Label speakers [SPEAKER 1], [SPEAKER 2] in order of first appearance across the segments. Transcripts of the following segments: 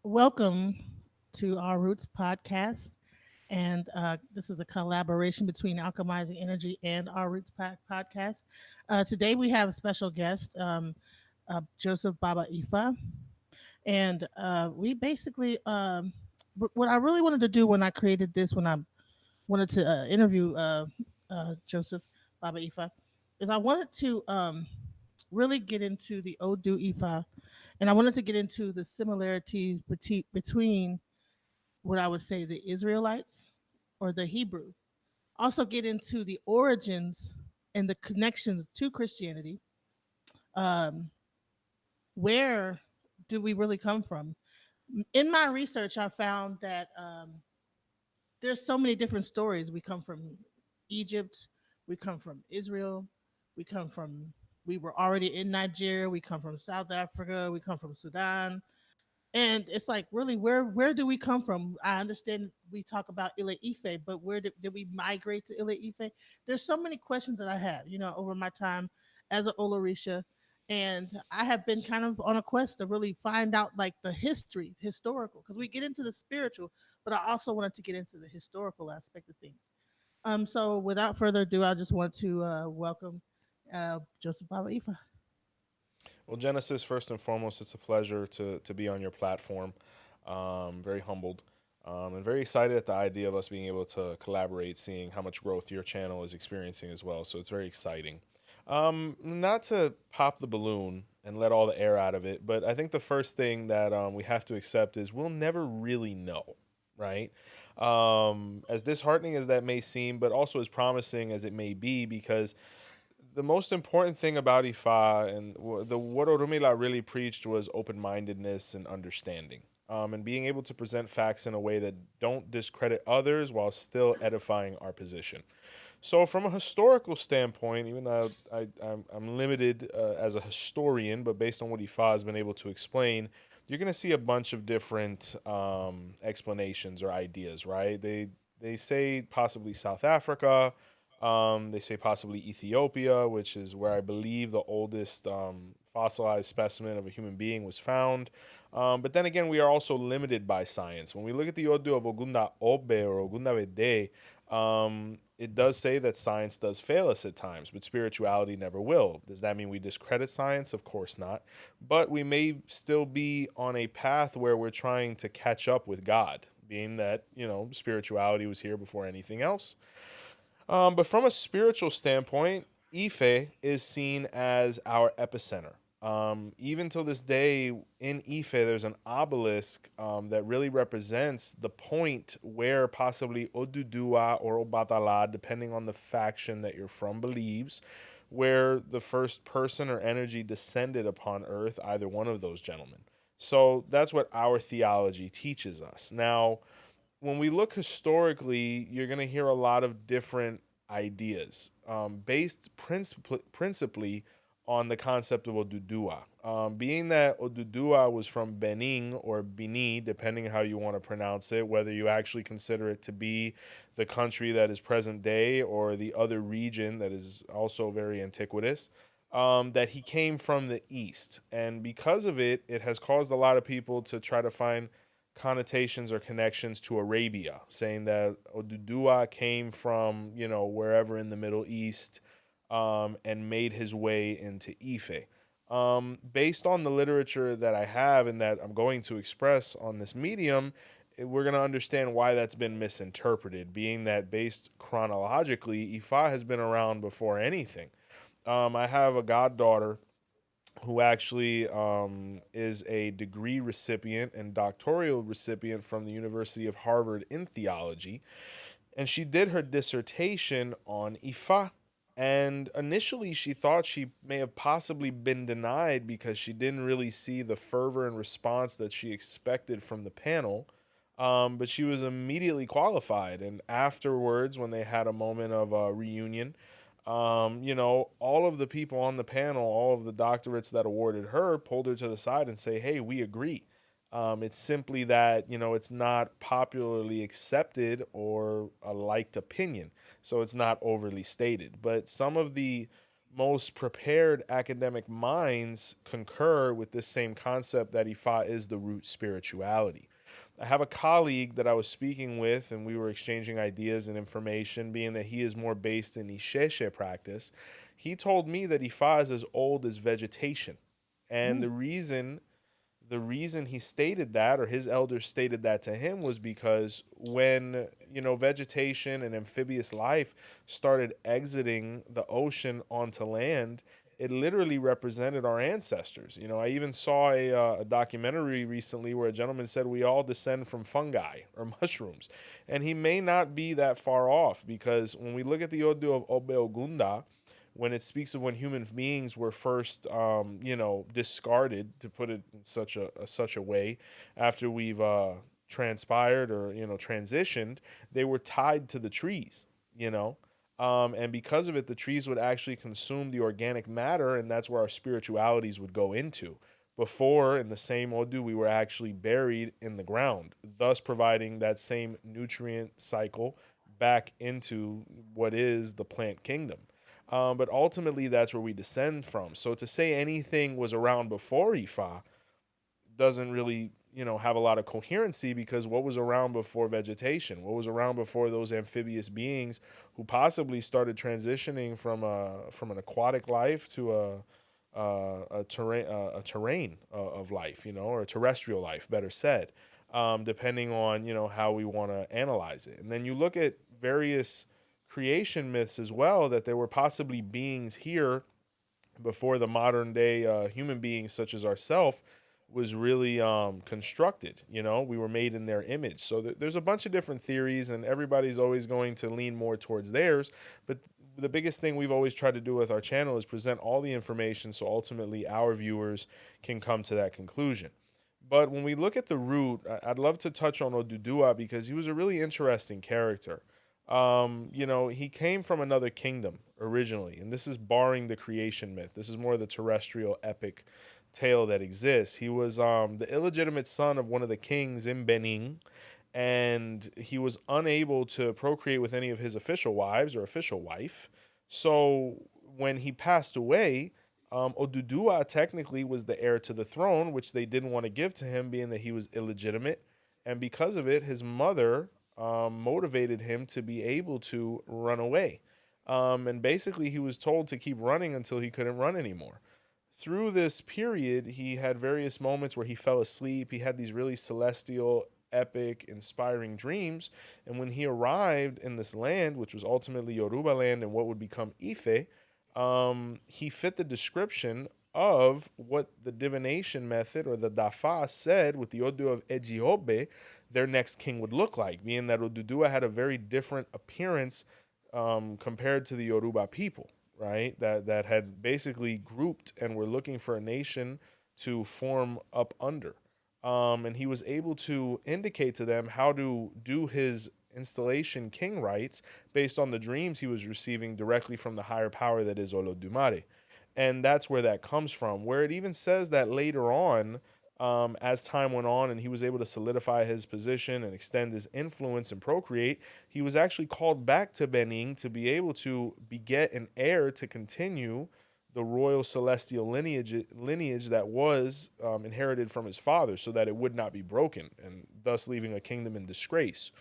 [SPEAKER 1] Welcome to our Roots podcast. And this is a collaboration between Alchemizing Energy and our Roots podcast. Today we have a special guest, Joseph Baba Ifa. And we basically, what I really wanted to do when I created this, when I wanted to interview Joseph Baba Ifa, is I wanted to really get into the Odu Ifa, and I wanted to get into the similarities between what I would say the Israelites or the Hebrew. Also, get into the origins and the connections to Christianity. Um, where do we really come from? In my research, I found that there's so many different stories. We come from Egypt, we come from Israel, we come from we were already in Nigeria, we come from South Africa, we come from Sudan, and it's like really where do we come from? I understand we talk about 𝗃𝗍𝗃, but where did we migrate to 𝗃𝗍𝗃? There's so many questions that I have, over my time as an Olorisha, and I have been kind of on a quest to really find out like the history, historical, because we get into the spiritual, but I also wanted to get into the historical aspect of things. So without further ado, I just want to welcome Joseph Baba Ifa.
[SPEAKER 2] Well, Genesis, first and foremost, it's a pleasure to be on your platform. Very humbled and very excited at the idea of us being able to collaborate, seeing how much growth your channel is experiencing as well. So it's very exciting. Not to pop the balloon and let all the air out of it, but I think the first thing that we have to accept is we'll never really know, right? As disheartening as that may seem, but also as promising as it may be, because the most important thing about Ifa and what Orunmila really preached was open mindedness and understanding, and being able to present facts in a way that don't discredit others while still edifying our position. So, from a historical standpoint, even though I'm limited as a historian, but based on what Ifa has been able to explain, you're going to see a bunch of different explanations or ideas, right? They say possibly South Africa. They say possibly Ethiopia, which is where I believe the oldest fossilized specimen of a human being was found. But then again, we are also limited by science. When we look at the Odu of 𝗃𝗶𝗍𝗃 or 𝗃𝗶𝗶𝗍𝗃, it does say that science does fail us at times, but spirituality never will. Does that mean we discredit science? Of course not. But we may still be on a path where we're trying to catch up with God, being that, spirituality was here before anything else. But from a spiritual standpoint, Ife is seen as our epicenter. Even till this day, in Ife, there's an obelisk that really represents the point where possibly Oduduwa or 𝗃𝗶𝗸𝗏, depending on the faction that you're from, believes, where the first person or energy descended upon Earth, either one of those gentlemen. So that's what our theology teaches us. Now, when we look historically, you're going to hear a lot of different ideas based principally on the concept of Oduduwa. Being that Oduduwa was from Benin or Bini, depending how you want to pronounce it, whether you actually consider it to be the country that is present day or the other region that is also very antiquitous, that he came from the east. And because of it, it has caused a lot of people to try to find connotations or connections to Arabia, saying that Oduduwa came from, wherever in the Middle East, and made his way into Ife. Based on the literature that I have and that I'm going to express on this medium, we're going to understand why that's been misinterpreted, being that based chronologically, Ifa has been around before anything. I have a goddaughter who actually is a degree recipient and doctoral recipient from the University of Harvard in theology. And she did her dissertation on Ifa. And initially, she thought she may have possibly been denied because she didn't really see the fervor and response that she expected from the panel. But she was immediately qualified. And afterwards, when they had a moment of reunion, all of the people on the panel, all of the doctorates that awarded her, pulled her to the side and say, "Hey, we agree." It's simply that it's not popularly accepted or a liked opinion, so it's not overly stated. But some of the most prepared academic minds concur with this same concept that Ifa is the root spirituality. I have a colleague that I was speaking with, and we were exchanging ideas and information, being that he is more based in the 𝘃𝗶𝗱𝗏 practice. He told me that Ifa is as old as vegetation. And
[SPEAKER 1] Mm.
[SPEAKER 2] the reason he stated that, or his elders stated that to him, was because when vegetation and amphibious life started exiting the ocean onto land, it literally represented our ancestors. I even saw a documentary recently where a gentleman said we all descend from fungi or mushrooms, and he may not be that far off, because when we look at the Odu of 𝗹𝗶𝗸𝗲𝗀, when it speaks of when human beings were first, discarded, to put it in such a way, after we've transpired, or transitioned, they were tied to the trees, and because of it, the trees would actually consume the organic matter, and that's where our spiritualities would go into. Before, in the same Odu, we were actually buried in the ground, thus providing that same nutrient cycle back into what is the plant kingdom. But ultimately, that's where we descend from. So to say anything was around before Ifa doesn't really, have a lot of coherency, because what was around before vegetation? What was around before those amphibious beings who possibly started transitioning from an aquatic life to a terrain of life, or a terrestrial life, better said, depending on how we want to analyze it. And then you look at various creation myths as well, that there were possibly beings here before the modern day human beings such as ourselves was really constructed. We were made in their image. So there's a bunch of different theories, and everybody's always going to lean more towards theirs. But the biggest thing we've always tried to do with our channel is present all the information, so ultimately our viewers can come to that conclusion. But when we look at the root, I'd love to touch on Oduduwa, because he was a really interesting character. He came from another kingdom originally, and this is barring the creation myth. This is more the terrestrial epic tale that exists. He was the illegitimate son of one of the kings in Benin, and he was unable to procreate with any of his official wives or official wife. So when he passed away, Oduduwa technically was the heir to the throne, which they didn't want to give to him, being that he was illegitimate. And because of it, his mother motivated him to be able to run away. And basically, he was told to keep running until he couldn't run anymore. Through this period, he had various moments where he fell asleep. He had these really celestial, epic, inspiring dreams. And when he arrived in this land, which was ultimately Yoruba land and what would become Ife, he fit the description of what the divination method, or the Dafa, said with the Odu of 𝗃𝗶𝗱𝗏, their next king would look like, being that Oduduwa had a very different appearance compared to the Yoruba people, right? That had basically grouped and were looking for a nation to form up under. And he was able to indicate to them how to do his installation king rites based on the dreams he was receiving directly from the higher power that is Olodumare. And that's where that comes from, where it even says that later on, as time went on and he was able to solidify his position and extend his influence and procreate, he was actually called back to Benin to be able to beget an heir to continue the royal celestial lineage that was inherited from his father, so that it would not be broken, and thus leaving a kingdom in disgrace.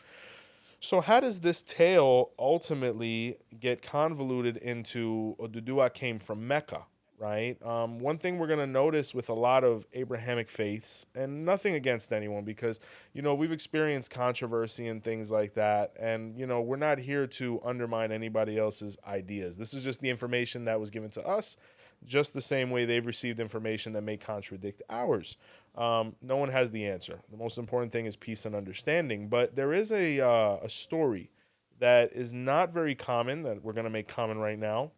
[SPEAKER 2] So how does this tale ultimately get convoluted into Oduduwa came from Mecca, right? One thing we're going to notice with a lot of Abrahamic faiths, and nothing against anyone, because, we've experienced controversy and things like that, and, we're not here to undermine anybody else's ideas. This is just the information that was given to us, just the same way they've received information that may contradict ours. No one has the answer. The most important thing is peace and understanding. But there is a story that is not very common, that we're going to make common right now,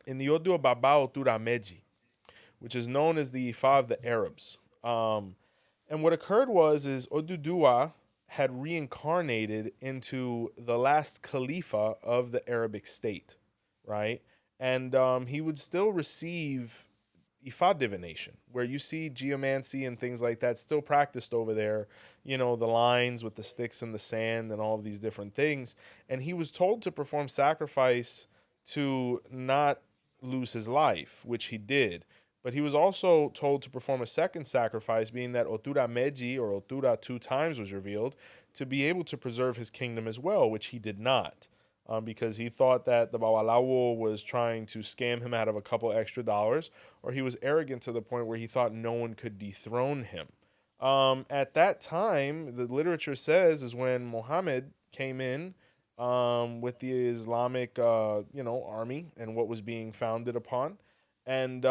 [SPEAKER 2] in the 𝗃𝗶𝗱𝗏𝗏, which is known as the Ifa of the Arabs. And what occurred is Oduduwa had reincarnated into the last Khalifa of the Arabic state, right? And he would still receive Ifa divination, where you see geomancy and things like that still practiced over there, the lines with the sticks in the sand and all of these different things. And he was told to perform sacrifice to not lose his life, which he did. But he was also told to perform a second sacrifice, being that 𝗃𝗲𝗹𝗁 or Otura 2 times was revealed, to be able to preserve his kingdom as well, which he did not, because he thought that the Babalawo was trying to scam him out of a couple extra dollars, or he was arrogant to the point where he thought no one could dethrone him. At that time, the literature says is when Muhammad came in with the Islamic, army and what was being founded upon, and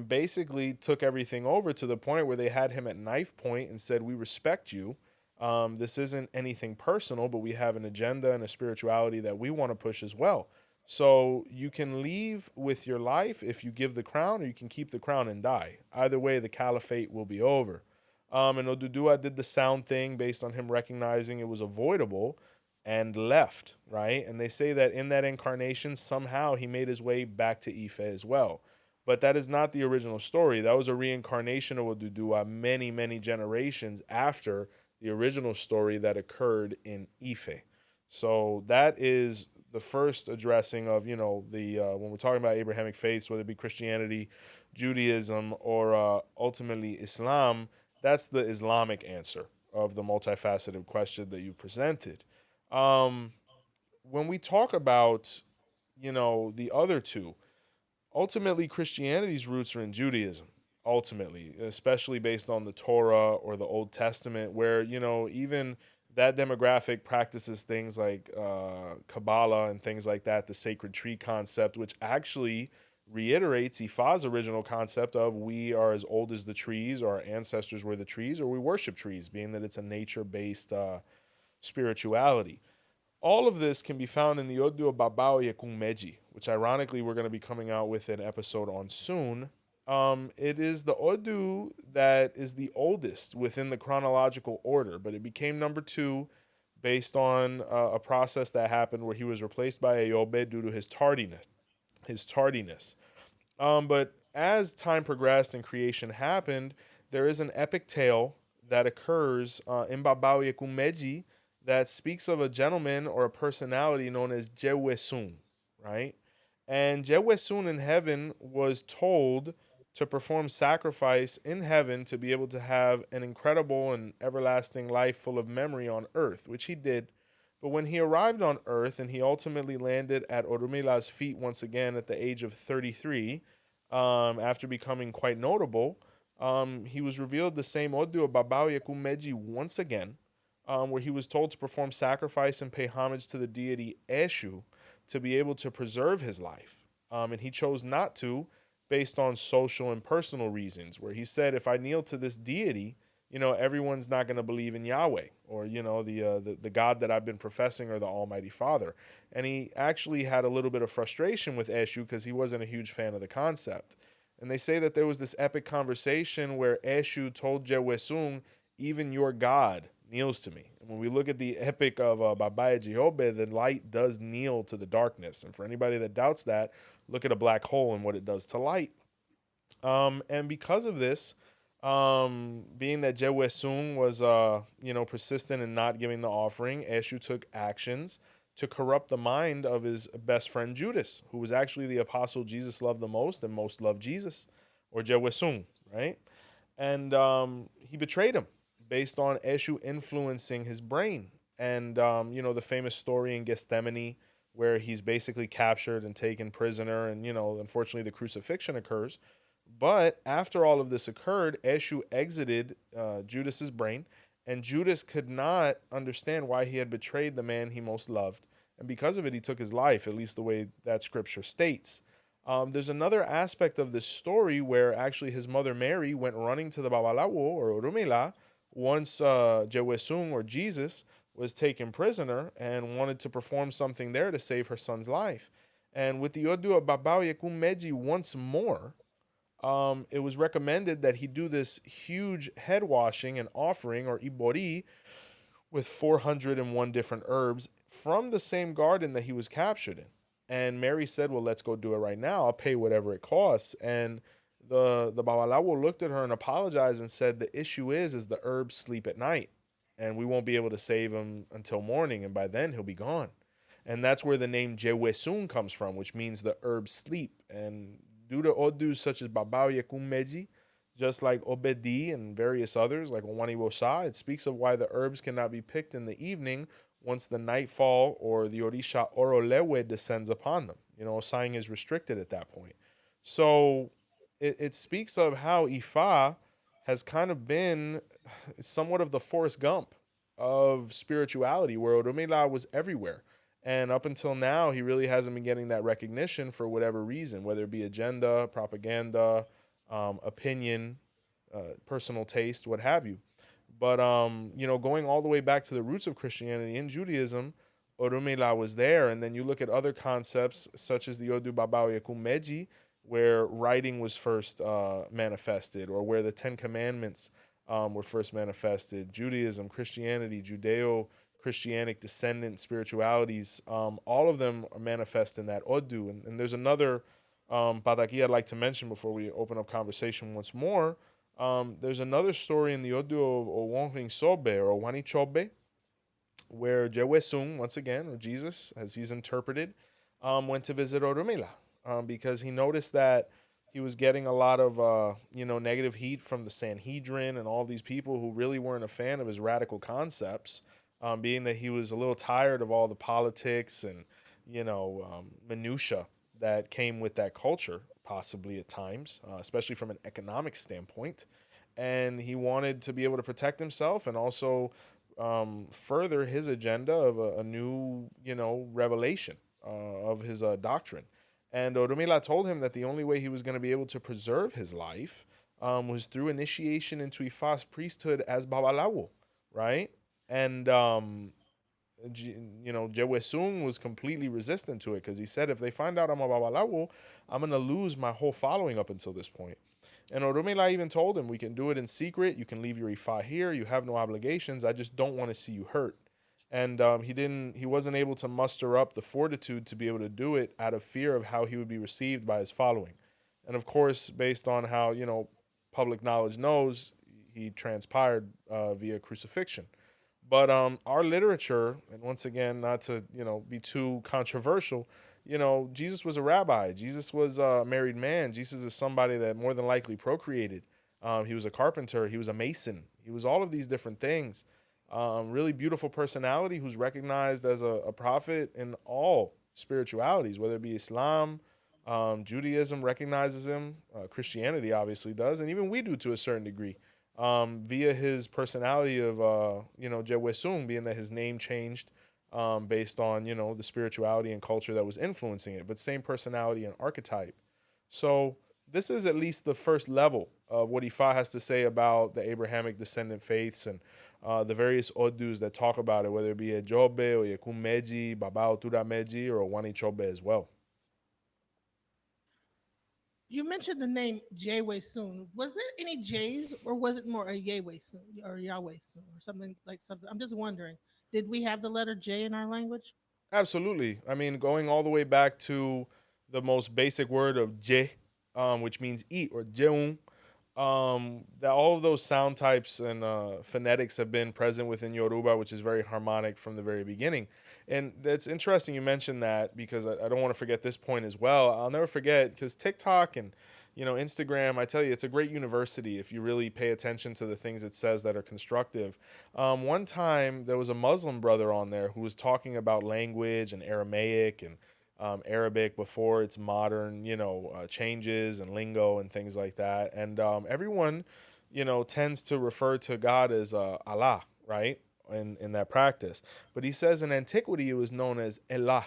[SPEAKER 2] basically took everything over to the point where they had him at knife point and said, "We respect you. This isn't anything personal, but we have an agenda and a spirituality that we want to push as well. So you can leave with your life if you give the crown, or you can keep the crown and die. Either way, the caliphate will be over." And Oduduwa did the sound thing based on him recognizing it was avoidable and left, right? And they say that in that incarnation, somehow he made his way back to Ife as well. But that is not the original story. That was a reincarnation of Oduduwa many, many generations after the original story that occurred in Ife. So that is the first addressing of, the when we're talking about Abrahamic faiths, whether it be Christianity, Judaism, or ultimately Islam, that's the Islamic answer of the multifaceted question that you presented. Um, when we talk about, the other two, ultimately Christianity's roots are in Judaism. Ultimately, especially based on the Torah or the Old Testament, where even that demographic practices things like Kabbalah and things like that, the sacred tree concept, which actually reiterates Ifa's original concept of we are as old as the trees, or our ancestors were the trees, or we worship trees, being that it's a nature-based spirituality. All of this can be found in the 𝗃𝗶𝗹𝗁𝗃𝗃, which ironically we're going to be coming out with an episode on soon. It is the Odu that is the oldest within the chronological order, but it became number two based on a process that happened where he was replaced by Ayobe due to his tardiness. His tardiness. But as time progressed and creation happened, there is an epic tale that occurs in 𝗃𝗶𝗹𝗁𝗃𝗃 that speaks of a gentleman or a personality known as 𝗃𝗄𝗎, right? And 𝗃𝗄𝗎 in heaven was told to perform sacrifice in heaven to be able to have an incredible and everlasting life full of memory on earth, which he did. But when he arrived on earth and he ultimately landed at Orunmila's feet once again at the age of 33, after becoming quite notable, he was revealed the same Odu of 𝗃𝗶𝗹𝗁𝗃𝗃 once again, where he was told to perform sacrifice and pay homage to the deity Eshu to be able to preserve his life. And he chose not to based on social and personal reasons, where he said, if I kneel to this deity, everyone's not going to believe in Yahweh, or, the God that I've been professing, or the Almighty Father. And he actually had a little bit of frustration with Eshu because he wasn't a huge fan of the concept. And they say that there was this epic conversation where Eshu told 𝗃𝗄𝗎, even your God kneels to me. And when we look at the epic of 𝗃𝗶𝗹𝗁𝗃𝗃, the light does kneel to the darkness. And for anybody that doubts that, look at a black hole and what it does to light. And because of this, being that 𝗃𝗄𝗎 was, persistent in not giving the offering, Eshu took actions to corrupt the mind of his best friend Judas, who was actually the apostle Jesus loved the most and most loved Jesus, or 𝗃𝗄𝗎, right? And he betrayed him based on Eshu influencing his brain. And, the famous story in Gethsemane where he's basically captured and taken prisoner, and, unfortunately the crucifixion occurs. But after all of this occurred, Eshu exited Judas's brain, and Judas could not understand why he had betrayed the man he most loved. And because of it, he took his life, at least the way that scripture states. There's another aspect of this story where actually his mother Mary went running to the Babalawo or Orunmila once 𝗃𝗄𝗎 or Jesus was taken prisoner and wanted to perform something there to save her son's life. And with the Odu of 𝗃𝗶𝗹𝗁𝗃𝗃 once more, it was recommended that he do this huge head washing and offering, or ibori, with 401 different herbs from the same garden that he was captured in. And Mary said, well, let's go do it right now. I'll pay whatever it costs. And the Babalawo looked at her and apologized and said, the issue is the herbs sleep at night, and we won't be able to save him until morning. And by then he'll be gone. And that's where the name 𝗀𝗍𝗃 comes from, which means the herb sleep. And due to odus such as 𝗵𝗸𝗃 just like 𝗵𝗶𝗸𝗃 and various others, like 𝗻𝗻𝗃𝗃, it speaks of why the herbs cannot be picked in the evening once the nightfall or the orisha 𝗃𝗲𝗹𝗁 descends upon them. Sighing is restricted at that point. So it speaks of how Ifa has kind of been somewhat of the Forrest Gump of spirituality, where Orunmila was everywhere. And up until now, he really hasn't been getting that recognition for whatever reason, whether it be agenda, propaganda, opinion, personal taste, what have you. But going all the way back to the roots of Christianity in Judaism, Orunmila was there, and then you look at other concepts such as the Oduduwa, where writing was first manifested, or where the Ten Commandments were first manifested. Judaism, Christianity, Judeo-Christianic descendant spiritualities, all of them are manifest in that Odu. And there's another Pataki I'd like to mention before we open up conversation once more. There's another story in the Odu of Owonrin-Sobe or Owani-Chobe, where 𝗀𝗍𝗃, once again, or Jesus, as he's interpreted, went to visit Orunmila because he noticed that he was getting a lot of negative heat from the Sanhedrin and all these people who really weren't a fan of his radical concepts, being that he was a little tired of all the politics and minutia that came with that culture, possibly at times, especially from an economic standpoint. And he wanted to be able to protect himself and also further his agenda of a new, revelation of his doctrine. And Orunmila told him that the only way he was going to be able to preserve his life was through initiation into Ifa's priesthood as Babalawo, right? And 𝗀𝗍𝗃 was completely resistant to it because he said, if they find out I'm a Babalawo, I'm going to lose my whole following up until this point. And Orunmila even told him, we can do it in secret. You can leave your Ifa here. You have no obligations. I just don't want to see you hurt. And he wasn't able to muster up the fortitude to be able to do it out of fear of how he would be received by his following. And of course, based on how, public knowledge knows, he transpired via crucifixion. But our literature, and once again, not to be too controversial, Jesus was a rabbi. Jesus was a married man. Jesus is somebody that more than likely procreated. He was a carpenter. He was a mason. He was all of these different things. Really beautiful personality who's recognized as a prophet in all spiritualities, whether it be Islam, Judaism recognizes him, Christianity obviously does, and even we do to a certain degree via his personality of 𝗀𝗍𝗃, being that his name changed based on the spirituality and culture that was influencing it, but same personality and archetype. So this is at least the first level of what Ifa has to say about the Abrahamic descendant faiths and the various odus that talk about it, whether it be 𝗃𝗍𝗃 or 𝗃𝗶𝗱𝗃, 𝗵𝗏 𝗃𝗏𝗃, or 𝗃𝗍𝗃 as well.
[SPEAKER 1] You mentioned the name Jway Soon. Was there any J's or was it more a Yahweh Soon or Yahweh Soon or something like something? I'm just wondering. Did we have the letter J in our language?
[SPEAKER 2] Absolutely. I mean, going all the way back to the most basic word of j, which means eat, or jeun, that all of those sound types and phonetics have been present within Yoruba, which is very harmonic from the very beginning. And that's interesting you mentioned that because I don't want to forget this point as well. I'll never forget because TikTok and Instagram, I tell you, it's a great university if you really pay attention to the things it says that are constructive. One time there was a Muslim brother on there who was talking about language and Aramaic and Arabic before its modern, changes and lingo and things like that. And everyone, tends to refer to God as Allah, right? In that practice. But he says in antiquity it was known as 𝗃𝗏,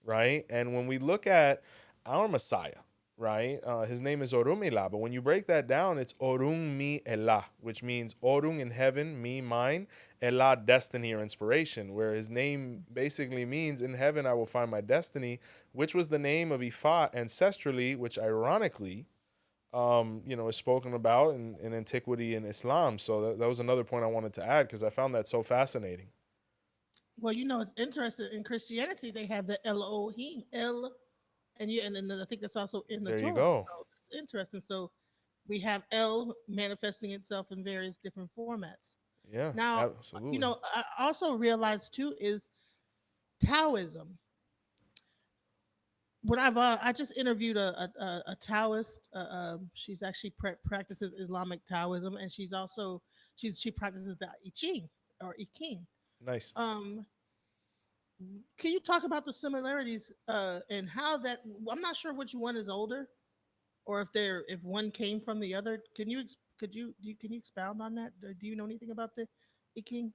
[SPEAKER 2] right? And when we look at our Messiah, right? His name is Orunmila, but when you break that down, it's Orunmila, which means Orun in heaven, me, mine, 𝗃𝗏, destiny or inspiration, where his name basically means in heaven I will find my destiny, which was the name of Ifa ancestrally, which ironically, is spoken about in antiquity in Islam. So that was another point I wanted to add because I found that so fascinating.
[SPEAKER 1] Well, it's interesting. In Christianity, they have the Elohim, El, and then I think that's also in the
[SPEAKER 2] There you
[SPEAKER 1] Torah.
[SPEAKER 2] go.
[SPEAKER 1] So it's interesting. So we have El manifesting itself in various different formats.
[SPEAKER 2] Yeah,
[SPEAKER 1] Now,
[SPEAKER 2] absolutely.
[SPEAKER 1] I also realized too is Taoism. When I just interviewed a Taoist. She's actually practices Islamic Taoism, and she practices the I Ching or I Ching.
[SPEAKER 2] Nice.
[SPEAKER 1] Um, can you talk about the similarities and how that? I'm not sure which one is older, or if one came from the other. Can you expound on that? Do you know anything about the I Ching?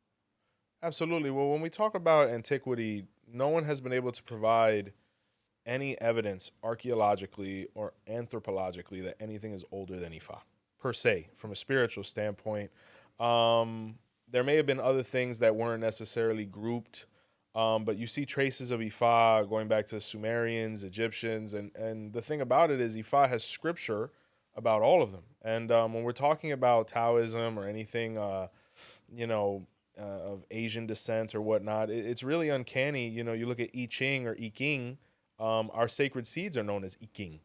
[SPEAKER 2] Absolutely. Well, when we talk about antiquity, no one has been able to provide any evidence archaeologically or anthropologically that anything is older than Ifa, per se, from a spiritual standpoint. Um, there may have been other things that weren't necessarily grouped, but you see traces of Ifa going back to Sumerians, Egyptians, and the thing about it is Ifa has scripture about all of them. And when we're talking about Taoism or anything, you know, of Asian descent or whatnot, it's really uncanny. You know, you look at I Ching or I King, our sacred seeds are known as I King.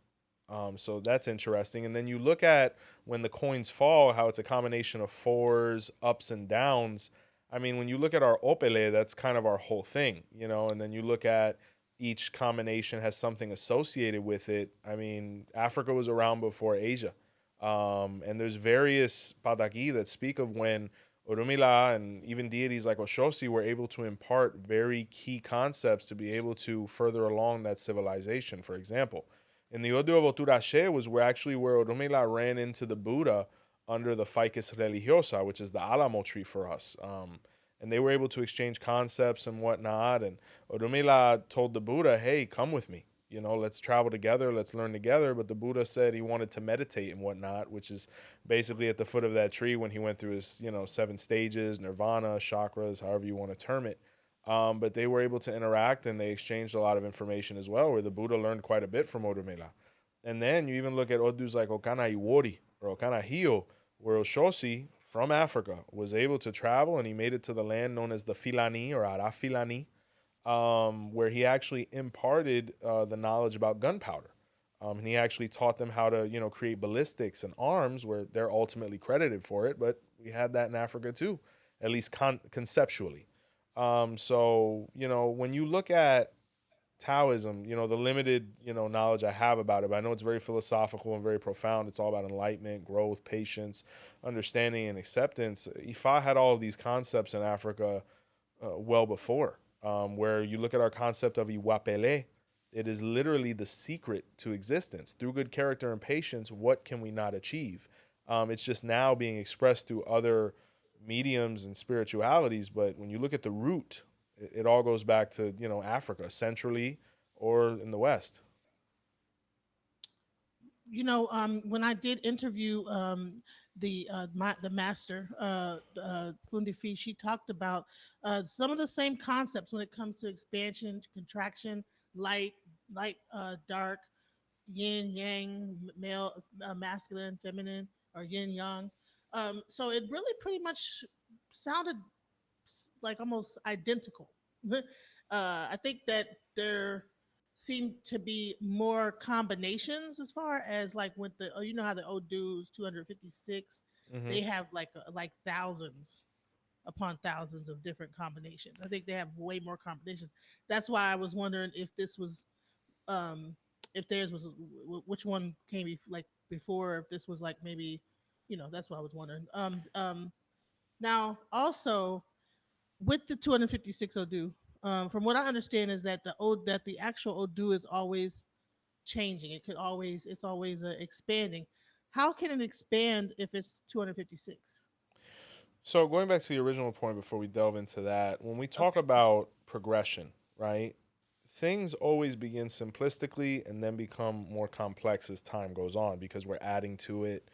[SPEAKER 2] So that's interesting. And then you look at when the coins fall, how it's a combination of fours, ups, and downs. I mean, when you look at our 𝗃𝗶𝗱𝗲, that's kind of our whole thing, you know, and then you look at each combination has something associated with it. I mean, Africa was around before Asia. And there's various pataki that speak of when Orunmila and even deities like 𝘃𝗶𝗱𝗏 were able to impart very key concepts to be able to further along that civilization. For example, in the 𝗿𝗶𝗸𝗏 was where actually where Orunmila ran into the Buddha under the ficus religiosa, which is the alamo tree for us. And they were able to exchange concepts and whatnot. And Orunmila told the Buddha, "Hey, come with me. You know, let's travel together, let's learn together." But the Buddha said he wanted to meditate and whatnot, which is basically at the foot of that tree when he went through his, you know, 7 stages, nirvana, chakras, however you want to term it. But they were able to interact and they exchanged a lot of information as well, where the Buddha learned quite a bit from Orunmila. And then you even look at Odus like 𝗃𝗏𝗿𝗃𝗏𝗃𝗏 or 𝗃𝗏𝗃𝗃, where 𝘃𝗍𝒃 from Africa was able to travel and he made it to the land known as the Filani or Arafilani, where he actually imparted the knowledge about gunpowder. And he actually taught them how to, you know, create ballistics and arms, where they're ultimately credited for it. But we had that in Africa too, at least conceptually. So you know, when you look at Taoism, you know, the limited, you know, knowledge I have about it, but I know it's very philosophical and very profound. It's all about enlightenment, growth, patience, understanding, and acceptance. Ifa had all of these concepts in Africa well before. Where you look at our concept of 𝗃𝗶𝗶𝗏𝗏, it is literally the secret to existence. Through good character and patience, what can we not achieve? It's just now being expressed through other mediums and spiritualities. But when you look at the root, it all goes back to, you know, Africa, centrally or in the West.
[SPEAKER 1] When I did interview the master Fundifi, she talked about some of the same concepts when it comes to expansion, contraction, light, dark, yin, yang, male, masculine, feminine, or yin, yang. So it really pretty much sounded like almost identical. I think that there seem to be more combinations as far as like with the you know how the Odu's 256,
[SPEAKER 2] Mm-hmm.
[SPEAKER 1] they have like thousands upon thousands of different combinations. I think they have way more combinations. That's why I was wondering um if theirs was which one came like before, if this was like maybe, that's what I was wondering. Now also with the 256 Odu, from what I understand is that the actual Odu is always changing. It's always expanding. How can it expand if it's 256?
[SPEAKER 2] So going back to the original point before we delve into that, when we talk
[SPEAKER 1] Okay, sorry.
[SPEAKER 2] about progression, right? Things always begin simplistically and then become more complex as time goes on because we're adding to it.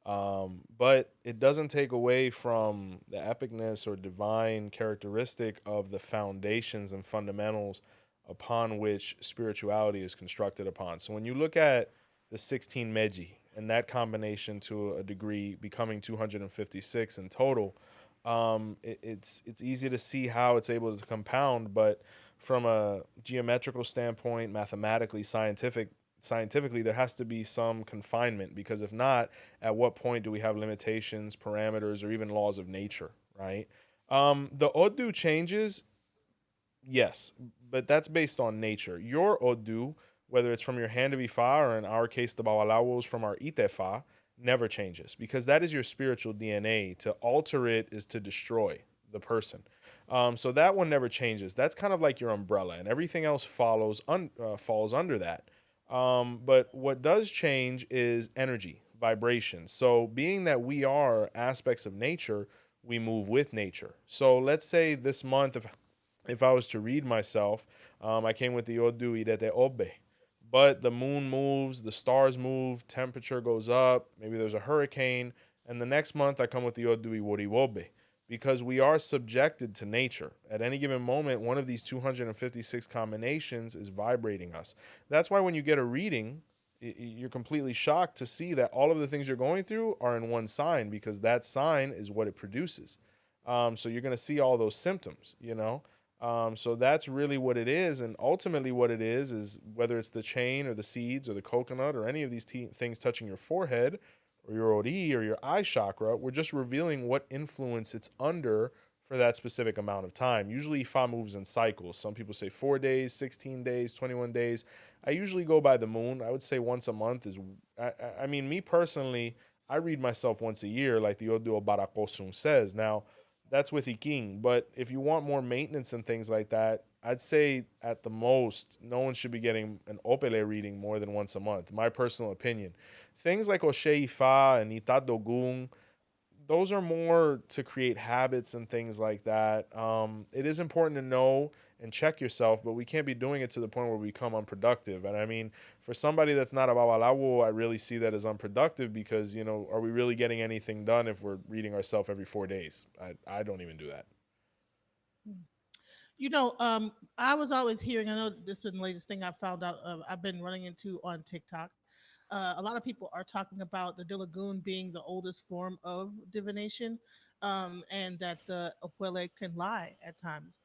[SPEAKER 2] But it doesn't take away from the epicness or divine characteristic of the foundations and fundamentals upon which spirituality is constructed upon. So when you look at the 16 𝗀𝗍𝗃 and that combination to a degree becoming 256 in total, it's easy to see how it's able to compound, but from a geometrical standpoint, mathematically, scientifically, there has to be some confinement because if not, at what point do we have limitations, parameters, or even laws of nature, right? The Odu changes, yes, but that's based on nature. Your Odu, whether it's from your hand of Ifa or in our case, the 𝗹𝗶𝗹𝗁 from our 𝗃𝗶𝗱𝗏, never changes because that is your spiritual DNA. To alter it is to destroy the person. So that one never changes. That's kind of like your umbrella, and everything else falls under that. But what does change is energy, vibration. So being that we are aspects of nature, we move with nature. So let's say this month, if I was to read myself, I came with the 𝗀𝗲𝗿𝗃𝗃𝗃. But the moon moves, the stars move, temperature goes up, maybe there's a hurricane, and the next month I come with the 𝗀𝗲𝗿𝗃𝗃𝗃 because we are subjected to nature. At any given moment, one of these 256 combinations is vibrating us. That's why when you get a reading, you're completely shocked to see that all of the things you're going through are in one sign because that sign is what it produces. So you're going to see all those symptoms, you know. So that's really what it is. And ultimately what it is whether it's the chain or the seeds or the coconut or any of these things touching your forehead or your ori or your eye chakra, we're just revealing what influence it's under for that specific amount of time. Usually Ifa moves in cycles. Some people say 4 days, 16 days, 21 days. I usually go by the moon. I would say once a month is, I mean, me personally, I read myself once a year, like the 𝗀𝗲𝗹𝗁𝗃𝗃 says. Now, that's with Iking. But if you want more maintenance and things like that, I'd say at the most, no one should be getting an 𝗃𝗶𝗱𝗏 reading more than once a month, my personal opinion. Things like 𝘃𝗶𝗱𝗏 and 𝗃𝗏𝗿𝗃, those are more to create habits and things like that. It is important to know and check yourself, but we can't be doing it to the point where we become unproductive. And I mean, for somebody that's not a babalawo, I really see that as unproductive because, you know, are we really getting anything done if we're reading ourselves every 4 days? I don't even do that.
[SPEAKER 1] You know, I was always hearing. I know this is the latest thing I found out. I've been running into on TikTok. A lot of people are talking about the Dilagoon being the oldest form of divination, and that the Okwele can lie at times.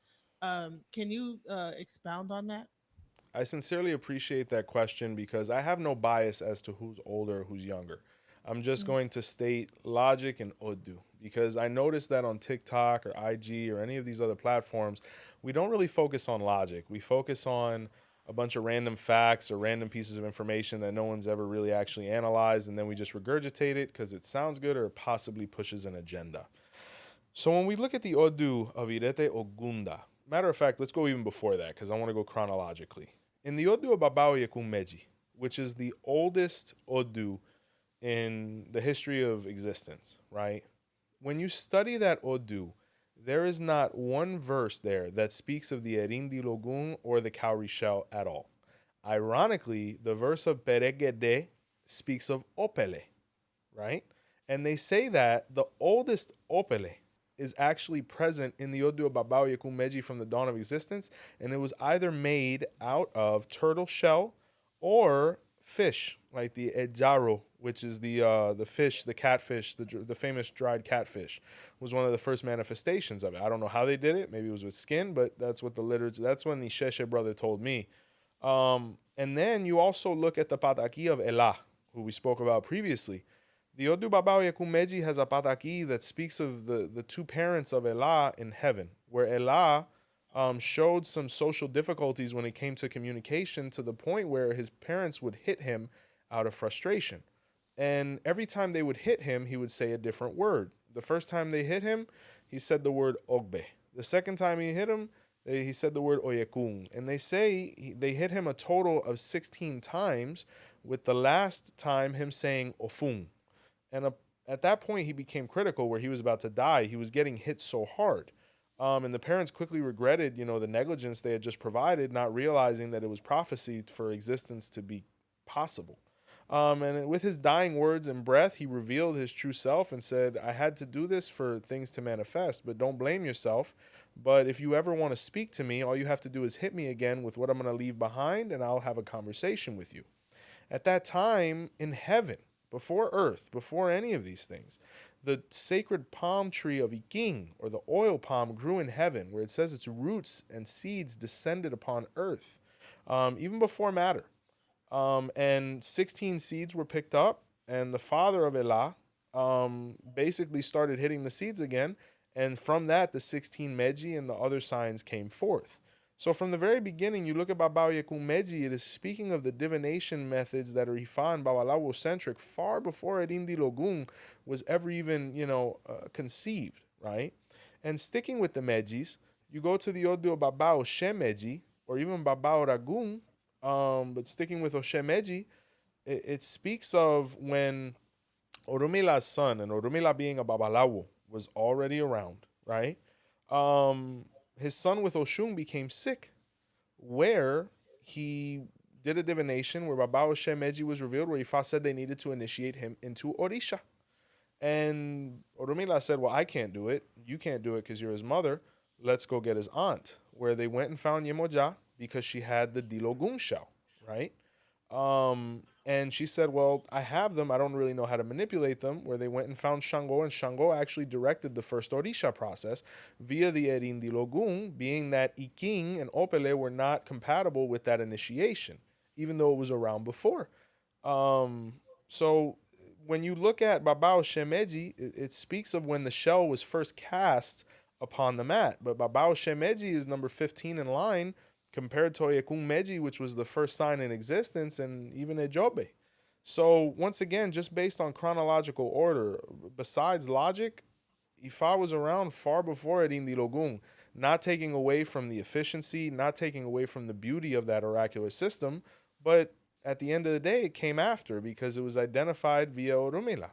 [SPEAKER 1] Can you expound on that?
[SPEAKER 2] I sincerely appreciate that question because I have no bias as to who's older, who's younger. I'm just
[SPEAKER 1] Mm.
[SPEAKER 2] going to state logic and Odu because I noticed that on TikTok or IG or any of these other platforms, we don't really focus on logic. We focus on a bunch of random facts or random pieces of information that no one's ever really actually analyzed, and then we just regurgitate it because it sounds good or it possibly pushes an agenda. So when we look at the Odu of Irete Ogunda, matter of fact, let's go even before that because I want to go chronologically. In the Odu of 𝗃𝗏𝗃𝗃𝗃, which is the oldest Odu in the history of existence, right? When you study that Odu, there is not one verse there that speaks of the Erindi Logun or the 𝘃𝗶𝗱𝗏 at all. Ironically, the verse of Peregede speaks of Opele, right? And they say that the oldest Opele is actually present in the Odu of 𝗃𝗏𝗃𝗃𝗃 from the dawn of existence, and it was either made out of turtle shell or fish, like the 𝗃𝗲𝗹𝗁, which is the fish, the catfish, the famous dried catfish, was one of the first manifestations of it. I don't know how they did it. Maybe it was with skin, but that's what the literature. That's when the 𝘃𝗂𝗃𝗃 brother told me. And then you also look at the pataki of 𝗃𝗏, who we spoke about previously. The Odu 𝗃𝗏𝗃𝗃𝗃 has a pataki that speaks of the two parents of 𝗃𝗏 in heaven, where 𝗃𝗏 showed some social difficulties when it came to communication to the point where his parents would hit him out of frustration. And every time they would hit him, he would say a different word. The first time they hit him, he said the word ogbe. The second time he hit him, he said the word oyekun. And they say they hit him a total of 16 times, with the last time him saying ofun. And at that point, he became critical where he was about to die. He was getting hit so hard. And the parents quickly regretted, you know, the negligence they had just provided, not realizing that it was prophecy for existence to be possible. And with his dying words and breath, he revealed his true self and said, I had to do this for things to manifest, but don't blame yourself. But if you ever want to speak to me, all you have to do is hit me again with what I'm going to leave behind, and I'll have a conversation with you. At that time in heaven, before earth, before any of these things, the sacred palm tree of Iking, or the oil palm, grew in heaven, where it says its roots and seeds descended upon earth, even before matter. And 16 seeds were picked up, and the father of 𝗃𝗏 basically started hitting the seeds again, and from that, the 16 𝗃𝗏 and the other signs came forth. So from the very beginning, you look at 𝗹𝗶𝗸𝗀𝗃𝗃, it is speaking of the divination methods that are Ifa and Babalawo centric far before Erindi Logun was ever even, conceived, right? And sticking with the Mejis, you go to the Oduduwa Baba 𝘄𝗂𝗍𝗔 or even Baba Oragun, but sticking with 𝘄𝗂𝗍𝗔, it speaks of when Orumila's son, and Orunmila being a Babalawo, was already around, right? Um, his son with Oshun became sick, where he did a divination where Baba 𝘄𝗂𝗍𝗔 was revealed, where Ifa said they needed to initiate him into Orisha. And Orunmila said, well, I can't do it. You can't do it because you're his mother. Let's go get his aunt, where they went and found Yemoja because she had the Dilogun shell, right? And she said, well, I have them. I don't really know how to manipulate them. Where they went and found Shango, and Shango actually directed the first Orisha process via the Erindilogun, being that Iking and 𝘃𝗶𝗱𝗲 were not compatible with that initiation, even though it was around before. Um, so when you look at Baba 𝘄𝗂𝗍𝗔, it speaks of when the shell was first cast upon the mat. But Baba 𝘄𝗂𝗍𝗔 is number 15 in line compared to 𝘃𝗶𝗱𝗲𝗁, which was the first sign in existence, and even 𝘃𝗶𝗱𝗲. So once again, just based on chronological order, besides logic, Ifa was around far before Erindilogun, not taking away from the efficiency, not taking away from the beauty of that oracular system, but at the end of the day, it came after because it was identified via Orunmila.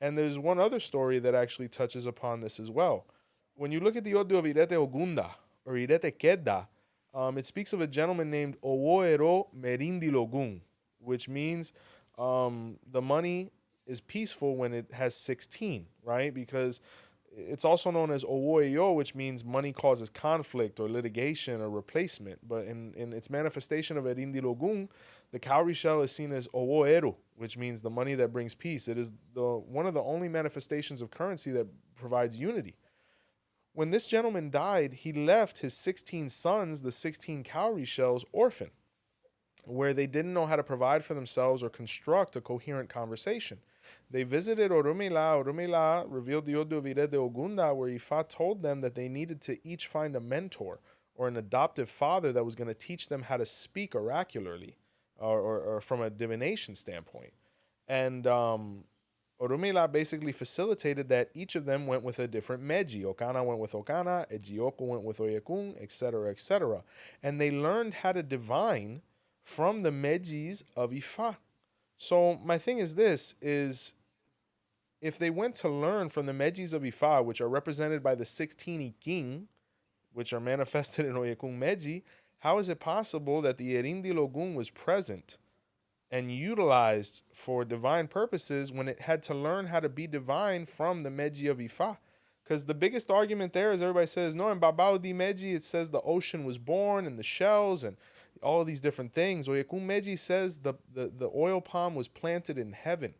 [SPEAKER 2] And there's one other story that actually touches upon this as well. When you look at the Odu of Irete Ogunda or Irete Keda, it speaks of a gentleman named 𝗃𝗶𝗱𝗲𝗁, which means the money is peaceful when it has 16, right? Because it's also known as 𝗃𝗶𝗹𝗁, which means money causes conflict or litigation or replacement. But in its manifestation of Erindilogun, the cowrie shell is seen as 𝗃𝗶𝗍𝗀, which means the money that brings peace. It is one of the only manifestations of currency that provides unity. When this gentleman died, he left his 16 sons, the 16 cowrie shells, orphan, where they didn't know how to provide for themselves or construct a coherent conversation. They visited Orunmila. Orunmila revealed the Odu Virede Ogunda, where Ifa told them that they needed to each find a mentor or an adoptive father that was going to teach them how to speak oracularly or from a divination standpoint. And Orunmila basically facilitated that each of them went with a different Meji. Okana went with Okana, Ejioko went with Oyekun, etc., etc. And they learned how to divine from the Mejis of Ifa. So my thing is this is if they went to learn from the Mejis of Ifa, which are represented by the 16 Iking, which are manifested in Oyekun Meji, how is it possible that the Erindi Logun was present and utilized for divine purposes when it had to learn how to be divine from the Meji of Ifa? Because the biggest argument there is everybody says, no, in Babao di Meji, it says the ocean was born and the shells and all of these different things. Oyekun Meji says the oil palm was planted in heaven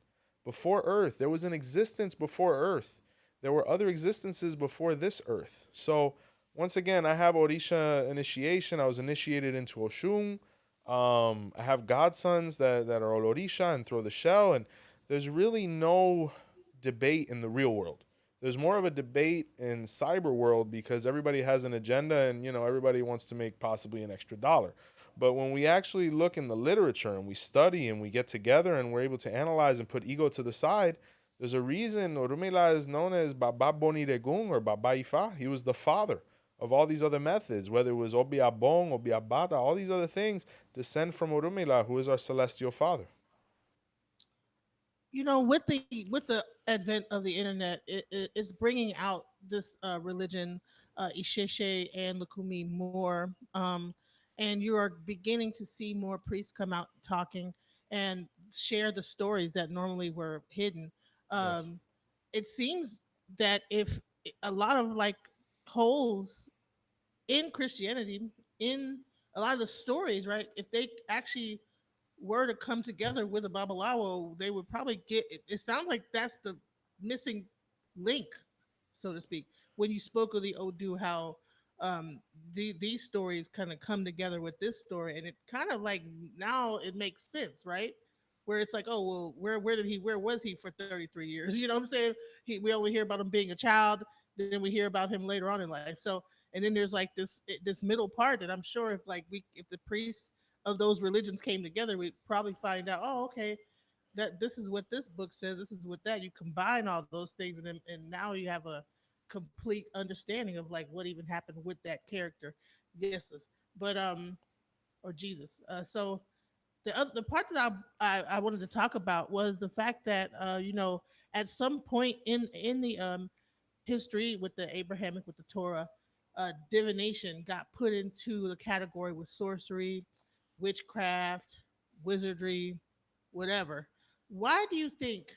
[SPEAKER 2] before earth. There was an existence before earth. There were other existences before this earth. So once again, I have Orisha initiation. I was initiated into Oshun. I have godsons that are Orisha and throw the shell, and there's really no debate in the real world. There's more of a debate in cyber world because everybody has an agenda and everybody wants to make possibly an extra dollar. But when we actually look in the literature and we study and we get together and we're able to analyze and put ego to the side, there's a reason Orunmila is known as Baba Boniregun or Baba Ifa. He was the father of all these other methods, whether it was 𝗃𝗶𝗱𝗲𝗁, 𝗃𝗶𝗱𝗲𝗁, all these other things descend from Orunmila, who is our celestial father.
[SPEAKER 1] With the advent of the internet, it's bringing out this religion, 𝗃𝗍𝗍𝗃 and Lukumi more, and you are beginning to see more priests come out talking and share the stories that normally were hidden.
[SPEAKER 2] Yes.
[SPEAKER 1] Um, it seems that if a lot of like holes in Christianity, in a lot of the stories, right? If they actually were to come together with a Babalawo, they would probably get. It sounds like that's the missing link, so to speak. When you spoke of the Odu, how these stories kind of come together with this story, and it kind of like now it makes sense, right? Where it's like, oh well, where was he for 33 years? You know what I'm saying? We only hear about him being a child, then we hear about him later on in life. So And then there's like this middle part that I'm sure if the priests of those religions came together, we'd probably find out, oh, okay, that this is what this book says, this is what that. You combine all those things, and now you have a complete understanding of like what even happened with that character, Jesus, but or Jesus. So the part that I wanted to talk about was the fact that at some point in the history with the Abrahamic, with the Torah, divination got put into the category with sorcery, witchcraft, wizardry, whatever. Why do you think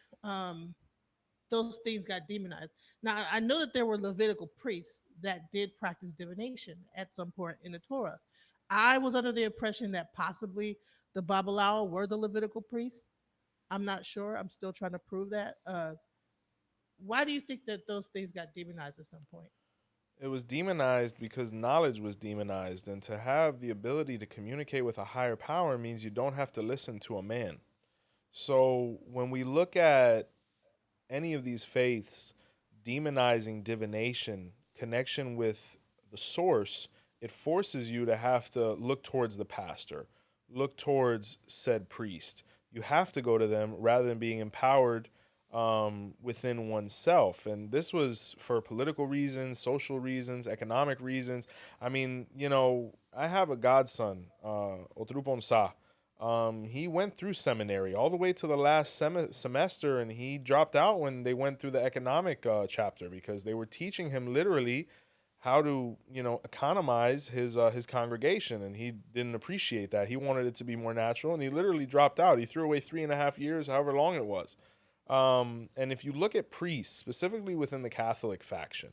[SPEAKER 1] those things got demonized? Now, I know that there were Levitical priests that did practice divination at some point in the Torah. I was under the impression that possibly the Babalawo were the Levitical priests. I'm not sure. I'm still trying to prove that. Why do you think that those things got demonized at some point?
[SPEAKER 2] It was demonized because knowledge was demonized, and to have the ability to communicate with a higher power means you don't have to listen to a man. So when we look at any of these faiths demonizing divination, connection with the source, it forces you to have to look towards the pastor, look towards said priest. You have to go to them rather than being empowered within oneself. And this was for political reasons, social reasons, economic reasons. I mean, I have a godson, 𝗃𝗶𝗱𝗲𝗀. He went through seminary all the way to the last semester, and he dropped out when they went through the economic chapter because they were teaching him literally how to, economize his congregation, and he didn't appreciate that. He wanted it to be more natural, and he literally dropped out. He threw away 3.5 years, however long it was. And if you look at priests, specifically within the Catholic faction,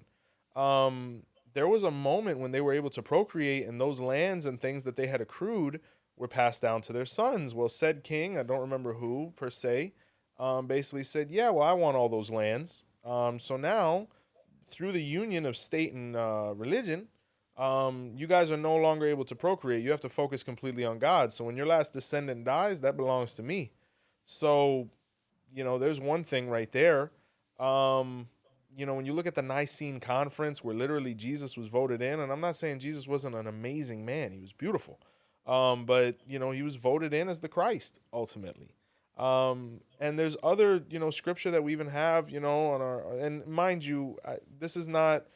[SPEAKER 2] um, there was a moment when they were able to procreate, and those lands and things that they had accrued were passed down to their sons. Well, said king, I don't remember who per se, basically said, "Yeah, well, I want all those lands." So now, through the union of state and religion, you guys are no longer able to procreate. You have to focus completely on God. So when your last descendant dies, that belongs to me. So there's one thing right there. Um, when you look at the Nicene Conference, where literally Jesus was voted in, and I'm not saying Jesus wasn't an amazing man, he was beautiful. But he was voted in as the Christ ultimately. And there's other, scripture that we even have, on our, and mind you, this is not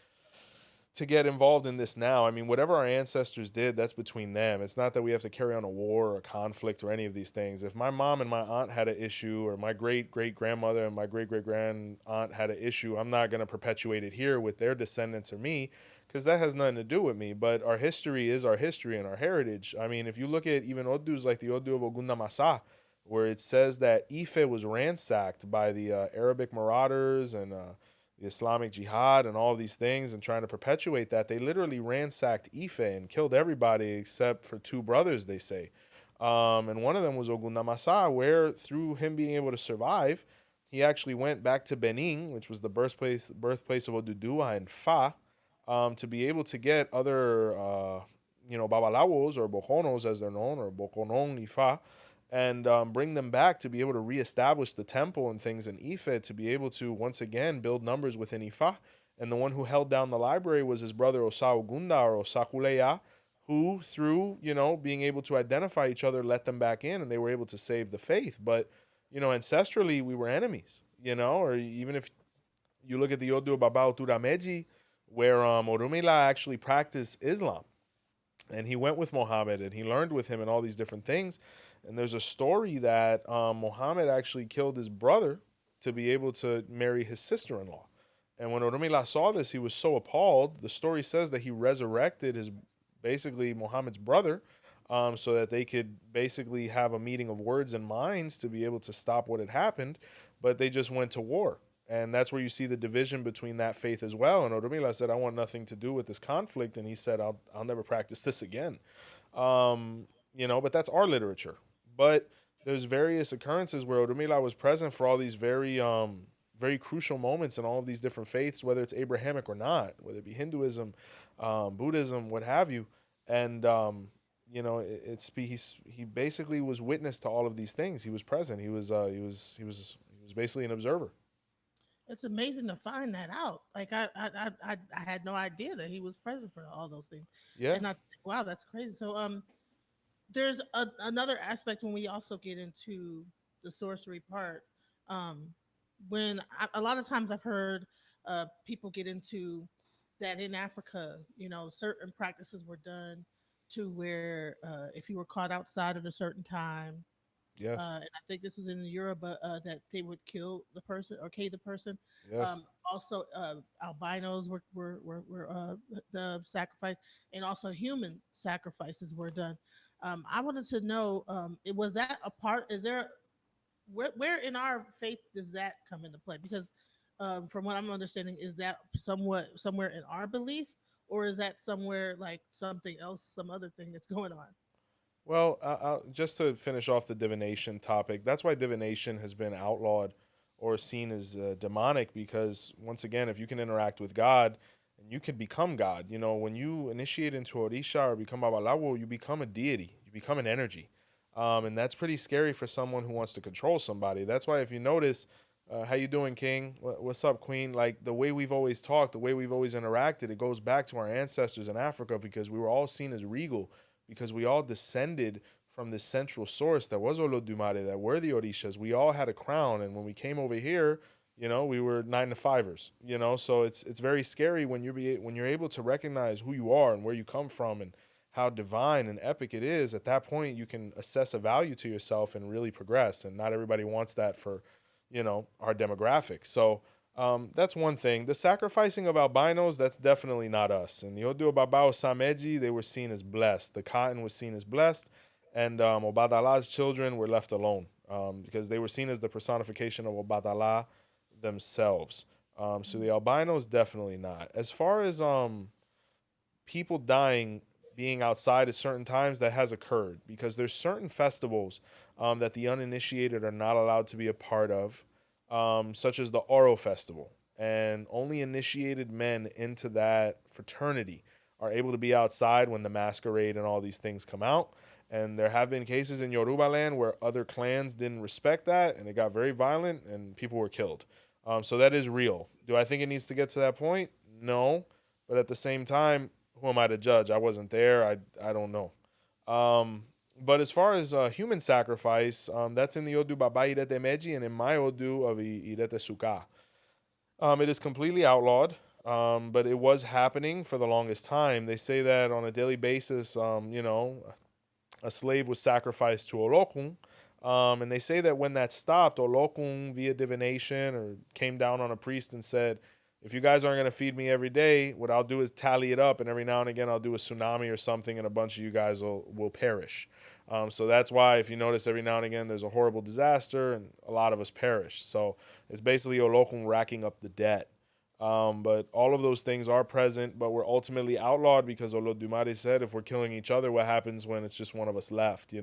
[SPEAKER 2] to get involved in this now. I mean, whatever our ancestors did, that's between them. It's not that we have to carry on a war or a conflict or any of these things. If my mom and my aunt had an issue, or my great great grandmother and my great great grand aunt had an issue, I'm not going to perpetuate it here with their descendants or me, because that has nothing to do with me. But our history is our history and our heritage. I mean, if you look at even Odus like the Odu of 𝗀𝗲𝗻𝗄, where it says that Ife was ransacked by the Arabic marauders and the Islamic Jihad and all of these things and trying to perpetuate that, they literally ransacked Ife and killed everybody except for two brothers, they say. And one of them was 𝗀𝗲𝗻𝗄, where through him being able to survive, he actually went back to Benin, which was the birthplace of Oduduwa and Fa, to be able to get other, babalawos or bojonos as they're known, or bokonon Ifa, and bring them back to be able to reestablish the temple and things in Ife, to be able to once again build numbers within Ifa. And the one who held down the library was his brother Osaogunda or Osakuleya, who through being able to identify each other let them back in, and they were able to save the faith. But ancestrally we were enemies. Or even if you look at the Odu Baba Otudameji, where Orunmila actually practiced Islam, and he went with Muhammad and he learned with him and all these different things. And there's a story that Muhammad actually killed his brother to be able to marry his sister-in-law. And when Orunmila saw this, he was so appalled. The story says that he resurrected his, basically Muhammad's brother, so that they could basically have a meeting of words and minds to be able to stop what had happened. But they just went to war. And that's where you see the division between that faith as well. And Orunmila said, "I want nothing to do with this conflict." And he said, I'll never practice this again. But that's our literature. But there's various occurrences where Orunmila was present for all these very crucial moments in all of these different faiths, whether it's Abrahamic or not, whether it be Hinduism, Buddhism, what have you. And he basically was witness to all of these things. He was present. He was basically an observer.
[SPEAKER 1] It's amazing to find that out. Like I had no idea that he was present for all those things,
[SPEAKER 2] Yeah.
[SPEAKER 1] and I wow, that's crazy. So there's another aspect when we also get into the sorcery part. Um, when a lot of times I've heard people get into that in Africa, certain practices were done to where if you were caught outside at a certain time,
[SPEAKER 2] Yes.
[SPEAKER 1] and I think this was in Europe, that they would kill the person or K the person.
[SPEAKER 2] Yes.
[SPEAKER 1] Also, albinos were the sacrifice, and also human sacrifices were done. I wanted to know, it was that a part? Is there where in our faith does that come into play? Because from what I'm understanding, is that somewhat somewhere in our belief, or is that somewhere like something else, some other thing that's going on?
[SPEAKER 2] Well, just to finish off the divination topic, that's why divination has been outlawed or seen as demonic because, once again, if you can interact with God and you can become God, when you initiate into orisha or become babalawo, you become a deity, you become an energy. And that's pretty scary for someone who wants to control somebody. That's why if you notice, how you doing, King? What's up, Queen? Like the way we've always talked, the way we've always interacted, it goes back to our ancestors in Africa because we were all seen as regal because we all descended from this central source that was Olodumare, that were the Orishas. We all had a crown, and when we came over here, we were 9 to 5ers. So it's very scary when you're able to recognize who you are and where you come from and how divine and epic it is. At that point, you can assess a value to yourself and really progress. And not everybody wants that for, our demographic. So that's one thing. The sacrificing of albinos, that's definitely not us. And the 𝘃𝗶𝗱𝗲𝗁, they were seen as blessed. The cotton was seen as blessed, and 𝘃𝗶𝗱𝗲's children were left alone because they were seen as the personification of 𝘃𝗶𝗱𝗲 themselves. So the albinos, definitely not. As far as people dying being outside at certain times, that has occurred because there's certain festivals that the uninitiated are not allowed to be a part of, such as the Oro festival, and only initiated men into that fraternity are able to be outside when the masquerade and all these things come out. And there have been cases in Yoruba land where other clans didn't respect that and it got very violent and people were killed. So that is real. Do I think it needs to get to that point? No. But at the same time, who am I to judge? I wasn't there. I don't know. But as far as human sacrifice, that's in the Odu Baba Ifa and in my Odu of 𝗃𝗃𝗃𝗃. It is completely outlawed, but it was happening for the longest time. They say that on a daily basis, a slave was sacrificed to Olokun. And they say that when that stopped, Olokun, via divination, or came down on a priest and said, if you guys aren't going to feed me every day, what I'll do is tally it up, and every now and again I'll do a tsunami or something, and a bunch of you guys will perish. So that's why, if you notice, every now and again there's a horrible disaster, and a lot of us perish. So it's basically Olokun racking up the debt. But all of those things are present, but we're ultimately outlawed because Olodumare said if we're killing each other, what happens when it's just one of us left?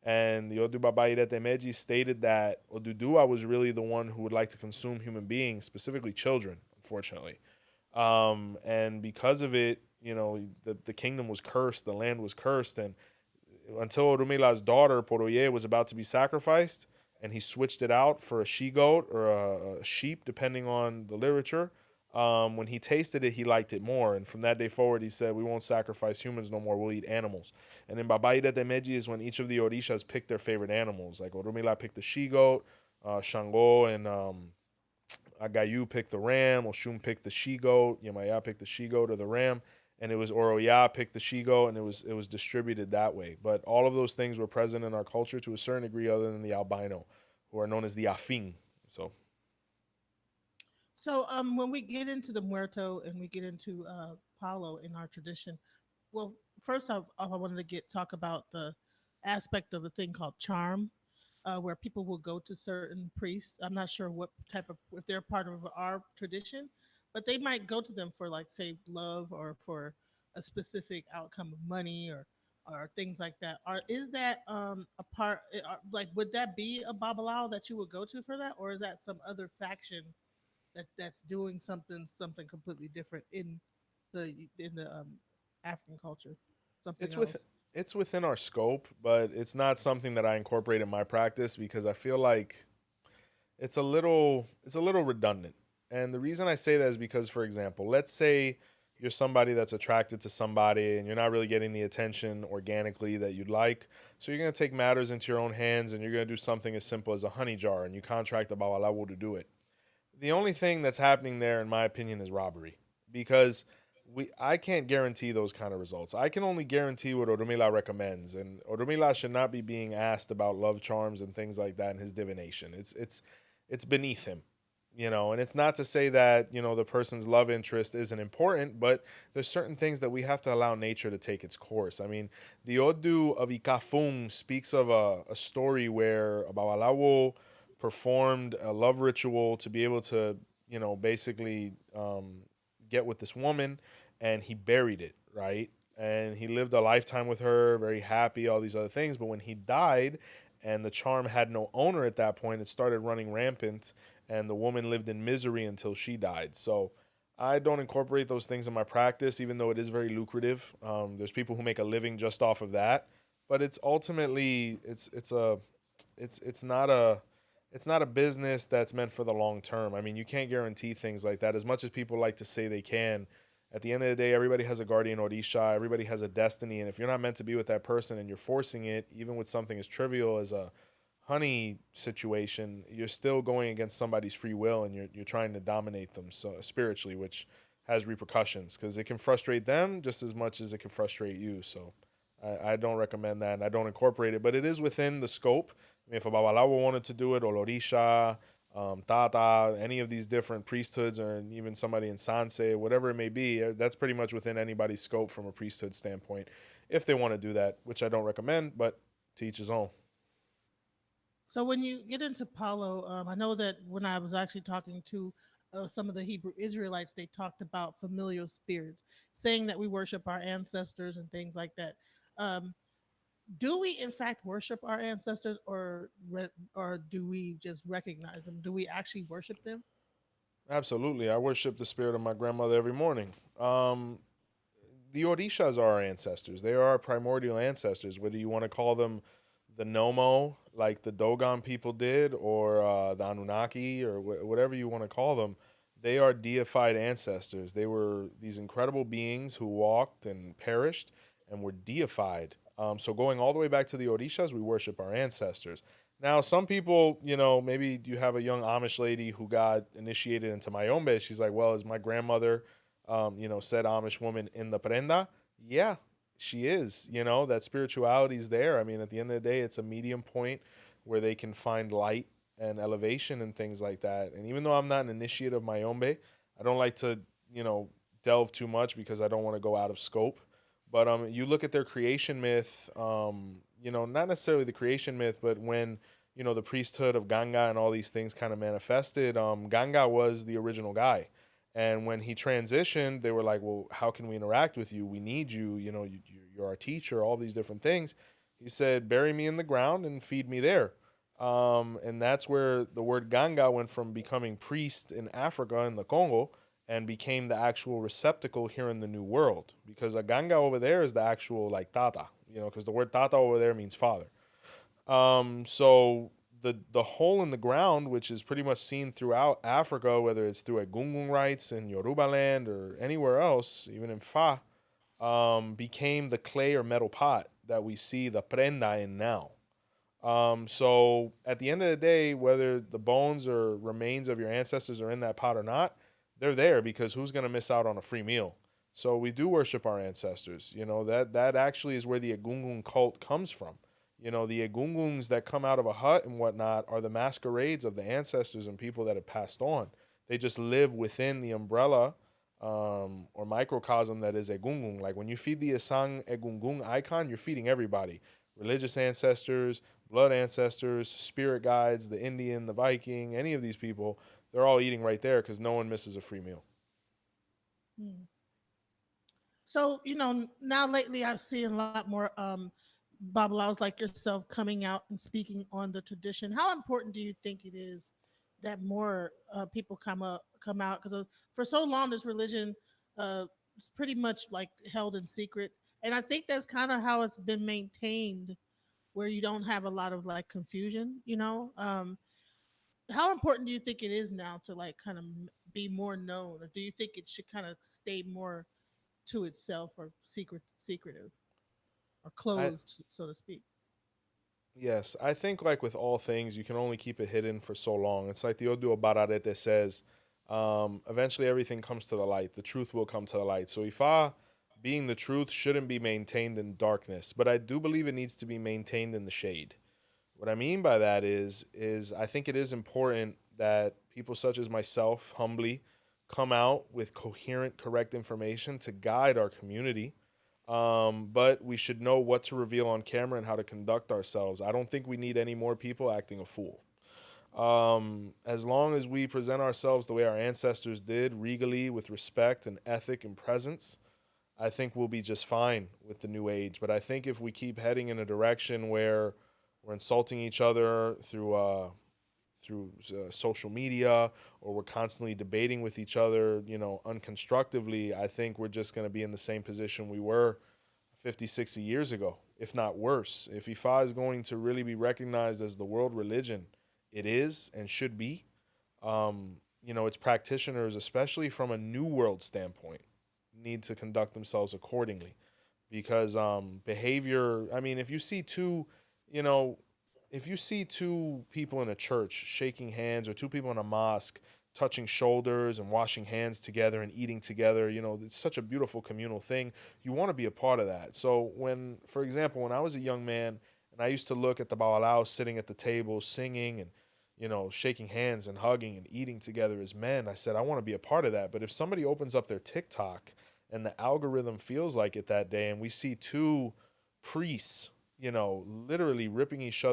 [SPEAKER 2] And the Odu Baba Ifa stated that Oduduwa was really the one who would like to consume human beings, specifically children, unfortunately. And because of it, the kingdom was cursed, the land was cursed, and until Orunmila's daughter, 𝗃𝗏𝗃𝗃, was about to be sacrificed, and he switched it out for a she-goat or a sheep, depending on the literature. When he tasted it, he liked it more. And from that day forward, he said, we won't sacrifice humans no more. We'll eat animals. And in Baba Ifa is when each of the Orishas picked their favorite animals. Like Orunmila picked the she-goat, Shango and Agayu picked the ram, Oshun picked the she-goat, Yemaya picked the she-goat or the ram, and it was Oroya picked the she-goat, and it was distributed that way. But all of those things were present in our culture to a certain degree, other than the albino, who are known as the Afin. So
[SPEAKER 1] So when we get into the muerto and we get into Palo in our tradition, well, first off, I wanted to get talk about the aspect of a thing called charm, where people will go to certain priests. I'm not sure what type of if they're part of our tradition, but they might go to them for like say love or for a specific outcome of money or things like that. Is that a part? Like, would that be a babalao that you would go to for that, or is that some other faction that's doing something completely different in the African culture, something
[SPEAKER 2] it's with
[SPEAKER 1] else.
[SPEAKER 2] it's within our scope, but it's not something that I incorporate in my practice because I feel like it's a little redundant. And the reason I say that is because, for example, let's say you're somebody that's attracted to somebody and you're not really getting the attention organically that you'd like. So you're going to take matters into your own hands and you're going to do something as simple as a honey jar and you contract a babalawo to do it. The only thing that's happening there, in my opinion, is robbery, because I can't guarantee those kind of results. I can only guarantee what Orunmila recommends, and Orunmila should not be being asked about love charms and things like that in his divination. It's beneath him, And it's not to say that the person's love interest isn't important, but there's certain things that we have to allow nature to take its course. I mean, the Odu of Ikafung speaks of a story where a Babalawo performed a love ritual to be able to, basically get with this woman, and he buried it, right? And he lived a lifetime with her, very happy, all these other things. But when he died, and the charm had no owner at that point, it started running rampant, and the woman lived in misery until she died. So I don't incorporate those things in my practice, even though it is very lucrative. There's people who make a living just off of that, but it's ultimately it's not a business that's meant for the long term. I mean, you can't guarantee things like that as much as people like to say they can. At the end of the day, everybody has a guardian orisha, everybody has a destiny, and if you're not meant to be with that person and you're forcing it, even with something as trivial as a honey situation, you're still going against somebody's free will, and you're trying to dominate them so spiritually, which has repercussions because it can frustrate them just as much as it can frustrate you. So I don't recommend that, and I don't incorporate it, but it is within the scope. I mean, if a babalawo wanted to do it, or orisha, 𝗀𝗲𝗹𝗁, any of these different priesthoods, or even somebody in sanse, whatever it may be, that's pretty much within anybody's scope from a priesthood standpoint, if they want to do that, which I don't recommend, but to each his own.
[SPEAKER 1] So when you get into Palo, I know that when I was actually talking to some of the Hebrew Israelites, they talked about familial spirits, saying that we worship our ancestors and things like that. Um, do we in fact worship our ancestors, or do we just recognize them? Do we actually worship them?
[SPEAKER 2] Absolutely. I worship the spirit of my grandmother every morning. The Orishas are our ancestors. They are our primordial ancestors, whether you want to call them the Nomo, like the Dogon people did, or the Anunnaki, or whatever you want to call them. They are deified ancestors. They were these incredible beings who walked and perished and were deified. So going all the way back to the Orishas, we worship our ancestors. Now, some people, maybe you have a young Amish lady who got initiated into Mayombe. She's like, well, is my grandmother, said Amish woman in the prenda? Yeah, she is. That spirituality is there. I mean, at the end of the day, it's a medium point where they can find light and elevation and things like that. And even though I'm not an initiate of Mayombe, I don't like to, delve too much because I don't want to go out of scope. But you look at their creation myth, not necessarily the creation myth, but when the priesthood of Ganga and all these things kind of manifested, Ganga was the original guy. And when he transitioned, they were like, well, how can we interact with you? We need you. You're our teacher, all these different things. He said, bury me in the ground and feed me there. And that's where the word Ganga went from becoming priest in Africa, in the Congo, and became the actual receptacle here in the New World. Because a Ganga over there is the actual, like, Tata, because the word Tata over there means father. So the hole in the ground, which is pretty much seen throughout Africa, whether it's through Egungun rites in Yoruba land or anywhere else, even in Fa, became the clay or metal pot that we see the prenda in now. So at the end of the day, whether the bones or remains of your ancestors are in that pot or not, they're there because who's going to miss out on a free meal? So we do worship our ancestors. That actually is where the Egungun cult comes from. The Egunguns that come out of a hut and whatnot are the masquerades of the ancestors and people that have passed on. They just live within the umbrella, or microcosm that is Egungun. Like when you feed the Asang Egungun icon, you're feeding everybody: religious ancestors, blood ancestors, spirit guides, the Indian, the Viking, any of these people. They're all eating right there because no one misses a free meal.
[SPEAKER 1] Hmm. So now lately I've seen a lot more babalaos like yourself coming out and speaking on the tradition. How important do you think it is that more people come out? Because for so long this religion is pretty much like held in secret, and I think that's kind of how it's been maintained, where you don't have a lot of like confusion. How important do you think it is now to like kind of be more known, or do you think it should kind of stay more to itself, or secretive, or
[SPEAKER 2] I
[SPEAKER 1] closed, so to speak?
[SPEAKER 2] Yes, I think like with all things, you can only keep it hidden for so long. It's like the 𝗀𝗲𝗹𝗁𝗍 says, eventually everything comes to the light. The truth will come to the light. So Ifa, being the truth, shouldn't be maintained in darkness, but I do believe it needs to be maintained in the shade. What I mean by that is I think it is important that people such as myself humbly come out with coherent, correct information to guide our community. But we should know what to reveal on camera and how to conduct ourselves. I don't think we need any more people acting a fool. As long as we present ourselves the way our ancestors did, regally, with respect and ethic and presence, I think we'll be just fine with the new age. But I think if we keep heading in a direction where we're insulting each other through social media, or we're constantly debating with each other, unconstructively, I think we're just going to be in the same position we were 50, 60 years ago, if not worse. If Ifa is going to really be recognized as the world religion it is and should be, its practitioners, especially from a new world standpoint, need to conduct themselves accordingly. Because behavior, I mean, you know, if you see two people in a church shaking hands, or two people in a mosque touching shoulders and washing hands together and eating together, it's such a beautiful communal thing. You want to be a part of that. So for example, when I was a young man and I used to look at the 𝗲𝗍𝗶𝗍 sitting at the table singing and shaking hands and hugging and eating together as men, I said I want to be a part of that. But if somebody opens up their TikTok and the algorithm feels like it that day, and we see two priests, literally ripping each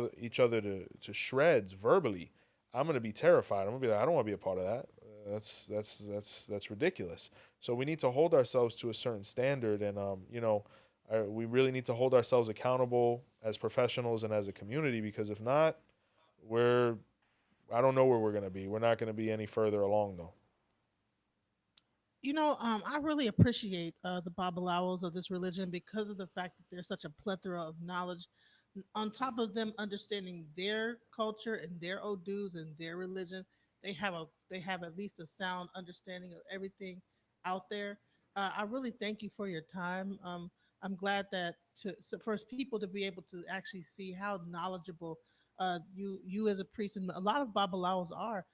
[SPEAKER 2] other to shreds verbally, I'm gonna be terrified. I'm gonna be like, I don't want to be a part of that. That's ridiculous. So we need to hold ourselves to a certain standard, and we really need to hold ourselves accountable as professionals and as a community. Because if not, we're I don't know where we're gonna be. We're not gonna be any further along though.
[SPEAKER 1] I really appreciate the Babalawos of this religion because of the fact that there's such a plethora of knowledge. On top of them understanding their culture and their Odus and their religion, they have at least a sound understanding of everything out there. I really thank you for your time. I'm glad that for people to be able to actually see how knowledgeable you as a priest, and a lot of Babalawos are,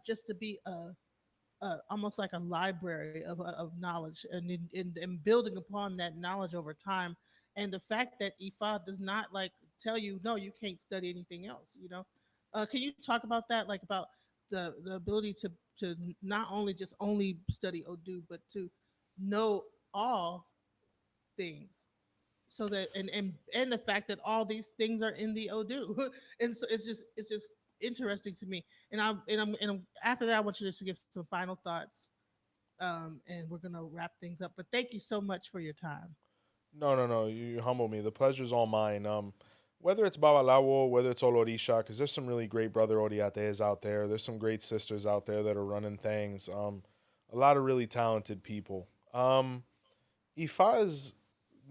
[SPEAKER 1] just to be almost like a library of knowledge, and building upon that knowledge over time. And the fact that Ifa does not like tell you, no, you can't study anything else. Can you talk about that, like about the ability to not only just only study Odu, but to know all things, so that and the fact that all these things are in the Odu, and so it's just interesting to me. After that, I want you just to give some final thoughts, and we're gonna wrap things up. But thank you so much for your time.
[SPEAKER 2] No, no, no. You humble me. The pleasure's all mine. Whether it's 𝗲𝗍𝗶𝗍, whether it's all orisha, because there's some really great brother oriates out there. There's some great sisters out there that are running things. A lot of really talented people. Ifa is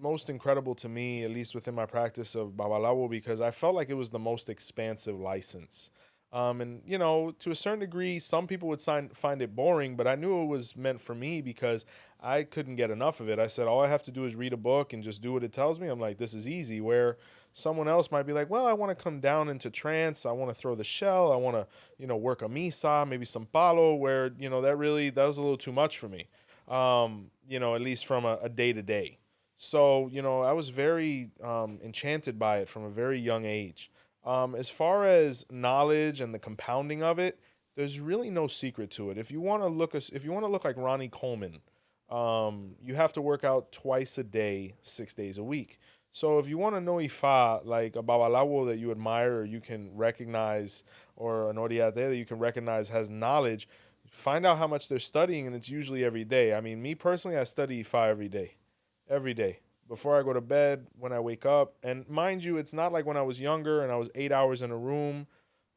[SPEAKER 2] most incredible to me, at least within my practice of 𝗲𝗍𝗶𝗍, because I felt like it was the most expansive license. And to a certain degree, some people would find it boring, but I knew it was meant for me because I couldn't get enough of it. I said, all I have to do is read a book and just do what it tells me. I'm like, this is easy. Where someone else might be like, well, I want to come down into trance. I want to throw the shell. I want to, work a misa, maybe some palo, where, that was a little too much for me. At least from a day to day. So, I was very enchanted by it from a very young age. As far as knowledge and the compounding of it, there's really no secret to it. If you want to look like Ronnie Coleman, you have to work out twice a day, 6 days a week. So if you want to know Ifa, like a Babalawo that you admire or you can recognize, or an Oriate that you can recognize has knowledge, find out how much they're studying, and it's usually every day. I mean, me personally, I study Ifa every day. Every day. Before I go to bed, when I wake up. And mind you, it's not like when I was younger and I was 8 hours in a room,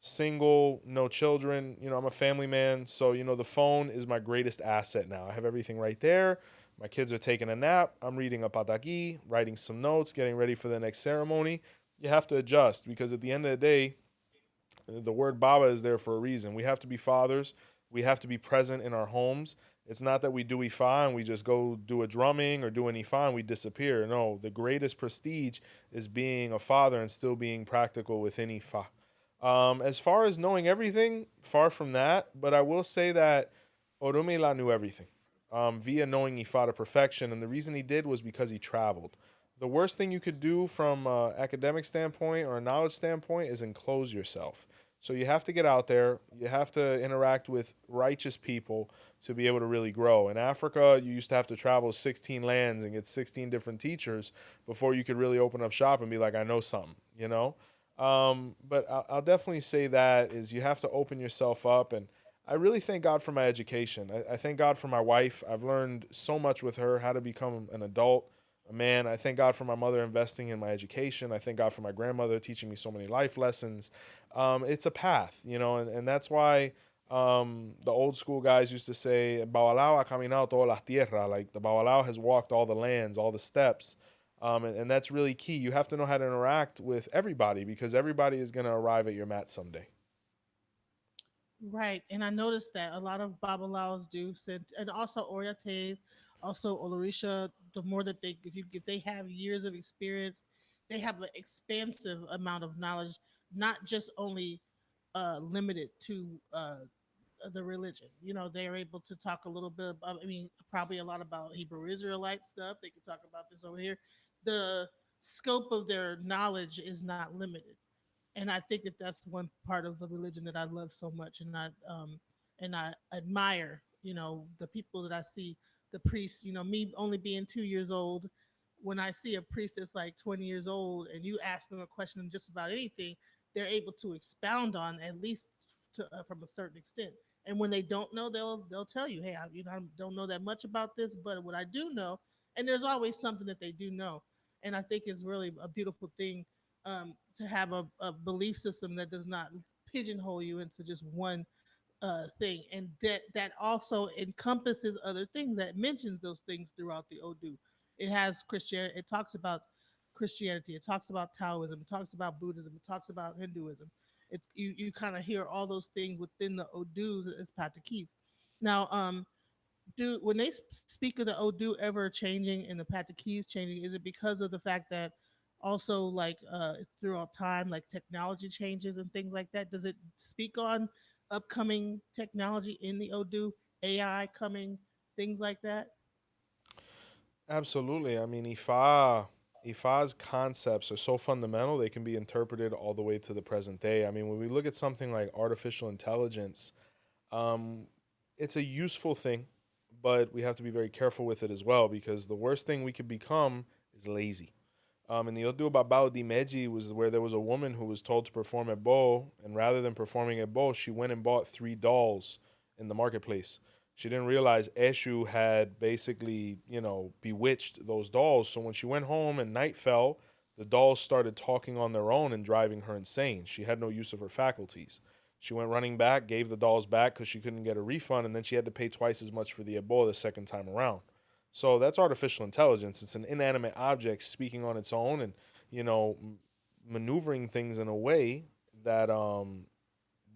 [SPEAKER 2] single, no children. I'm a family man. So, the phone is my greatest asset now. I have everything right there. My kids are taking a nap. I'm reading a pataki, writing some notes, getting ready for the next ceremony. You have to adjust because at the end of the day, the word Baba is there for a reason. We have to be fathers. We have to be present in our homes. It's not that we do Ifa and we just go do a drumming or do an Ifa and we disappear. No, the greatest prestige is being a father and still being practical within Ifa. As far as knowing everything, far from that. But I will say that Orunmila knew everything via knowing Ifa to perfection. And the reason he did was because he traveled. The worst thing you could do from an academic standpoint or a knowledge standpoint is enclose yourself. So you have to get out there. You have to interact with righteous people to be able to really grow. In Africa, you used to have to travel 16 lands and get 16 different teachers before you could really open up shop and be like, I know something, you know? But I'll definitely say that is you have to open yourself up. And I really thank God for my education. I thank God for my wife. I've learned so much with her, how to become an adult, a man. I thank God for my mother investing in my education. I thank God for my grandmother teaching me so many life lessons. It's a path, you know, and that's why the old school guys used to say, 𝗹𝗶𝗸𝗶 ha caminado todas las tierras, like the 𝗹𝗶𝗸𝗶 has walked all the lands, all the steps. And that's really key. You have to know how to interact with everybody because everybody is going to arrive at your mat someday.
[SPEAKER 1] Right, and I noticed that a lot of Babalaos do send, and also Oriates, also Olorisha. The more that if they have years of experience, they have an expansive amount of knowledge, not just only limited to the religion. You know, they're able to talk a little bit about. I mean, probably a lot about Hebrew Israelite stuff. They can talk about this over here. The scope of their knowledge is not limited, and I think that that's one part of the religion that I love so much, and I admire. You know, the people that I see, the priests. You know, me only being 2 years old, when I see a priest that's like 20 years old, and you ask them a question on just about anything, they're able to expound on at least from a certain extent. And when they don't know, they'll tell you, hey, I don't know that much about this, but what I do know, and there's always something that they do know, and I think is really a beautiful thing to have a belief system that does not pigeonhole you into just one thing, and that also encompasses other things, that mentions those things throughout the Odu. It has Christian. It talks about Christianity. It talks about Taoism. It talks about Buddhism. It talks about Hinduism. You kind of hear all those things within the Odus as patakis. Now, do when they speak of the Odu ever changing and the Patakis changing, is it because of the fact that also like throughout time, like technology changes and things like that? Does it speak on upcoming technology in the Odu, AI coming, things like that?
[SPEAKER 2] Absolutely. I mean, Ifa's concepts are so fundamental they can be interpreted all the way to the present day. I mean, when we look at something like artificial intelligence, um, it's a useful thing, but we have to be very careful with it as well because the worst thing we could become is lazy. And the 𝗿𝗲𝗹𝗁 was where there was a woman who was told to perform 𝗵𝗀, and rather than performing 𝗵𝗀, she went and bought three dolls in the marketplace. She didn't realize 𝘃𝗄 had basically, you know, bewitched those dolls. So when she went home and night fell, the dolls started talking on their own and driving her insane. She had no use of her faculties. She went running back, gave the dolls back because she couldn't get a refund, and then she had to pay twice as much for the 𝗵𝗀 the second time around. So that's artificial intelligence. It's an inanimate object speaking on its own and, you know, maneuvering things in a way that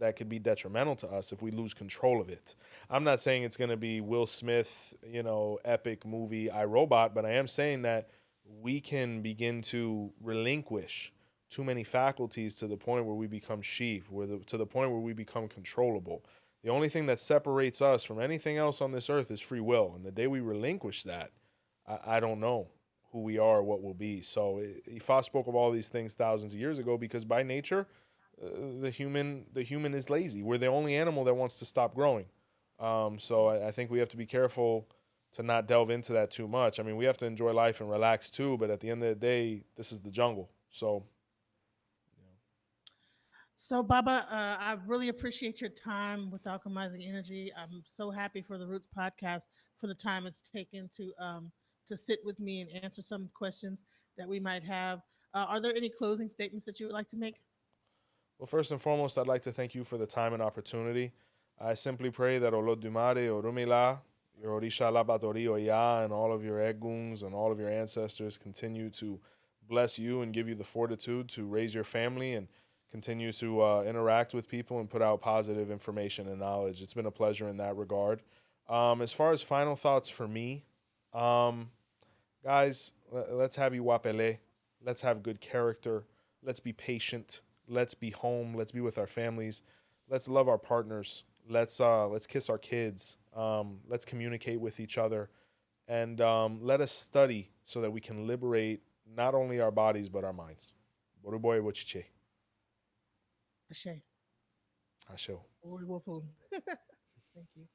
[SPEAKER 2] that could be detrimental to us if we lose control of it. I'm not saying it's going to be Will Smith, you know, epic movie iRobot, but I am saying that we can begin to relinquish too many faculties to the point where we become sheep, to the point where we become controllable. The only thing that separates us from anything else on this earth is free will. And the day we relinquish that, I don't know who we are or what we'll be. So Ifa spoke of all these things thousands of years ago because by nature, the human is lazy. We're the only animal that wants to stop growing. So I think we have to be careful to not delve into that too much. I mean, we have to enjoy life and relax too, but at the end of the day, this is the jungle. So
[SPEAKER 1] So, Baba, I really appreciate your time with Alchemizing Energy. I'm so happy for the Roots podcast for the time it's taken to sit with me and answer some questions that we might have. Are there any closing statements that you would like to make?
[SPEAKER 2] well, first and foremost, I'd like to thank you for the time and opportunity. I simply pray that Olodumare, Orunmila, your Orisha 𝗹𝗶𝗶𝗶𝗶, and all of your Eguns and all of your ancestors continue to bless you and give you the fortitude to raise your family and continue to interact with people and put out positive information and knowledge. It's been a pleasure in that regard. As far as final thoughts for me, um, guys, let's have 𝘃𝗶𝗱𝗲. Let's have good character. Let's be patient. Let's be home. Let's be with our families. Let's love our partners. Let's kiss our kids. Let's communicate with each other, and let us study so that we can liberate not only our bodies but our minds. 𝗃𝗶𝗷𝗶𝗍𝗔.
[SPEAKER 1] Ashe.
[SPEAKER 2] Ashe.
[SPEAKER 1] Ori Wolfu. Thank you.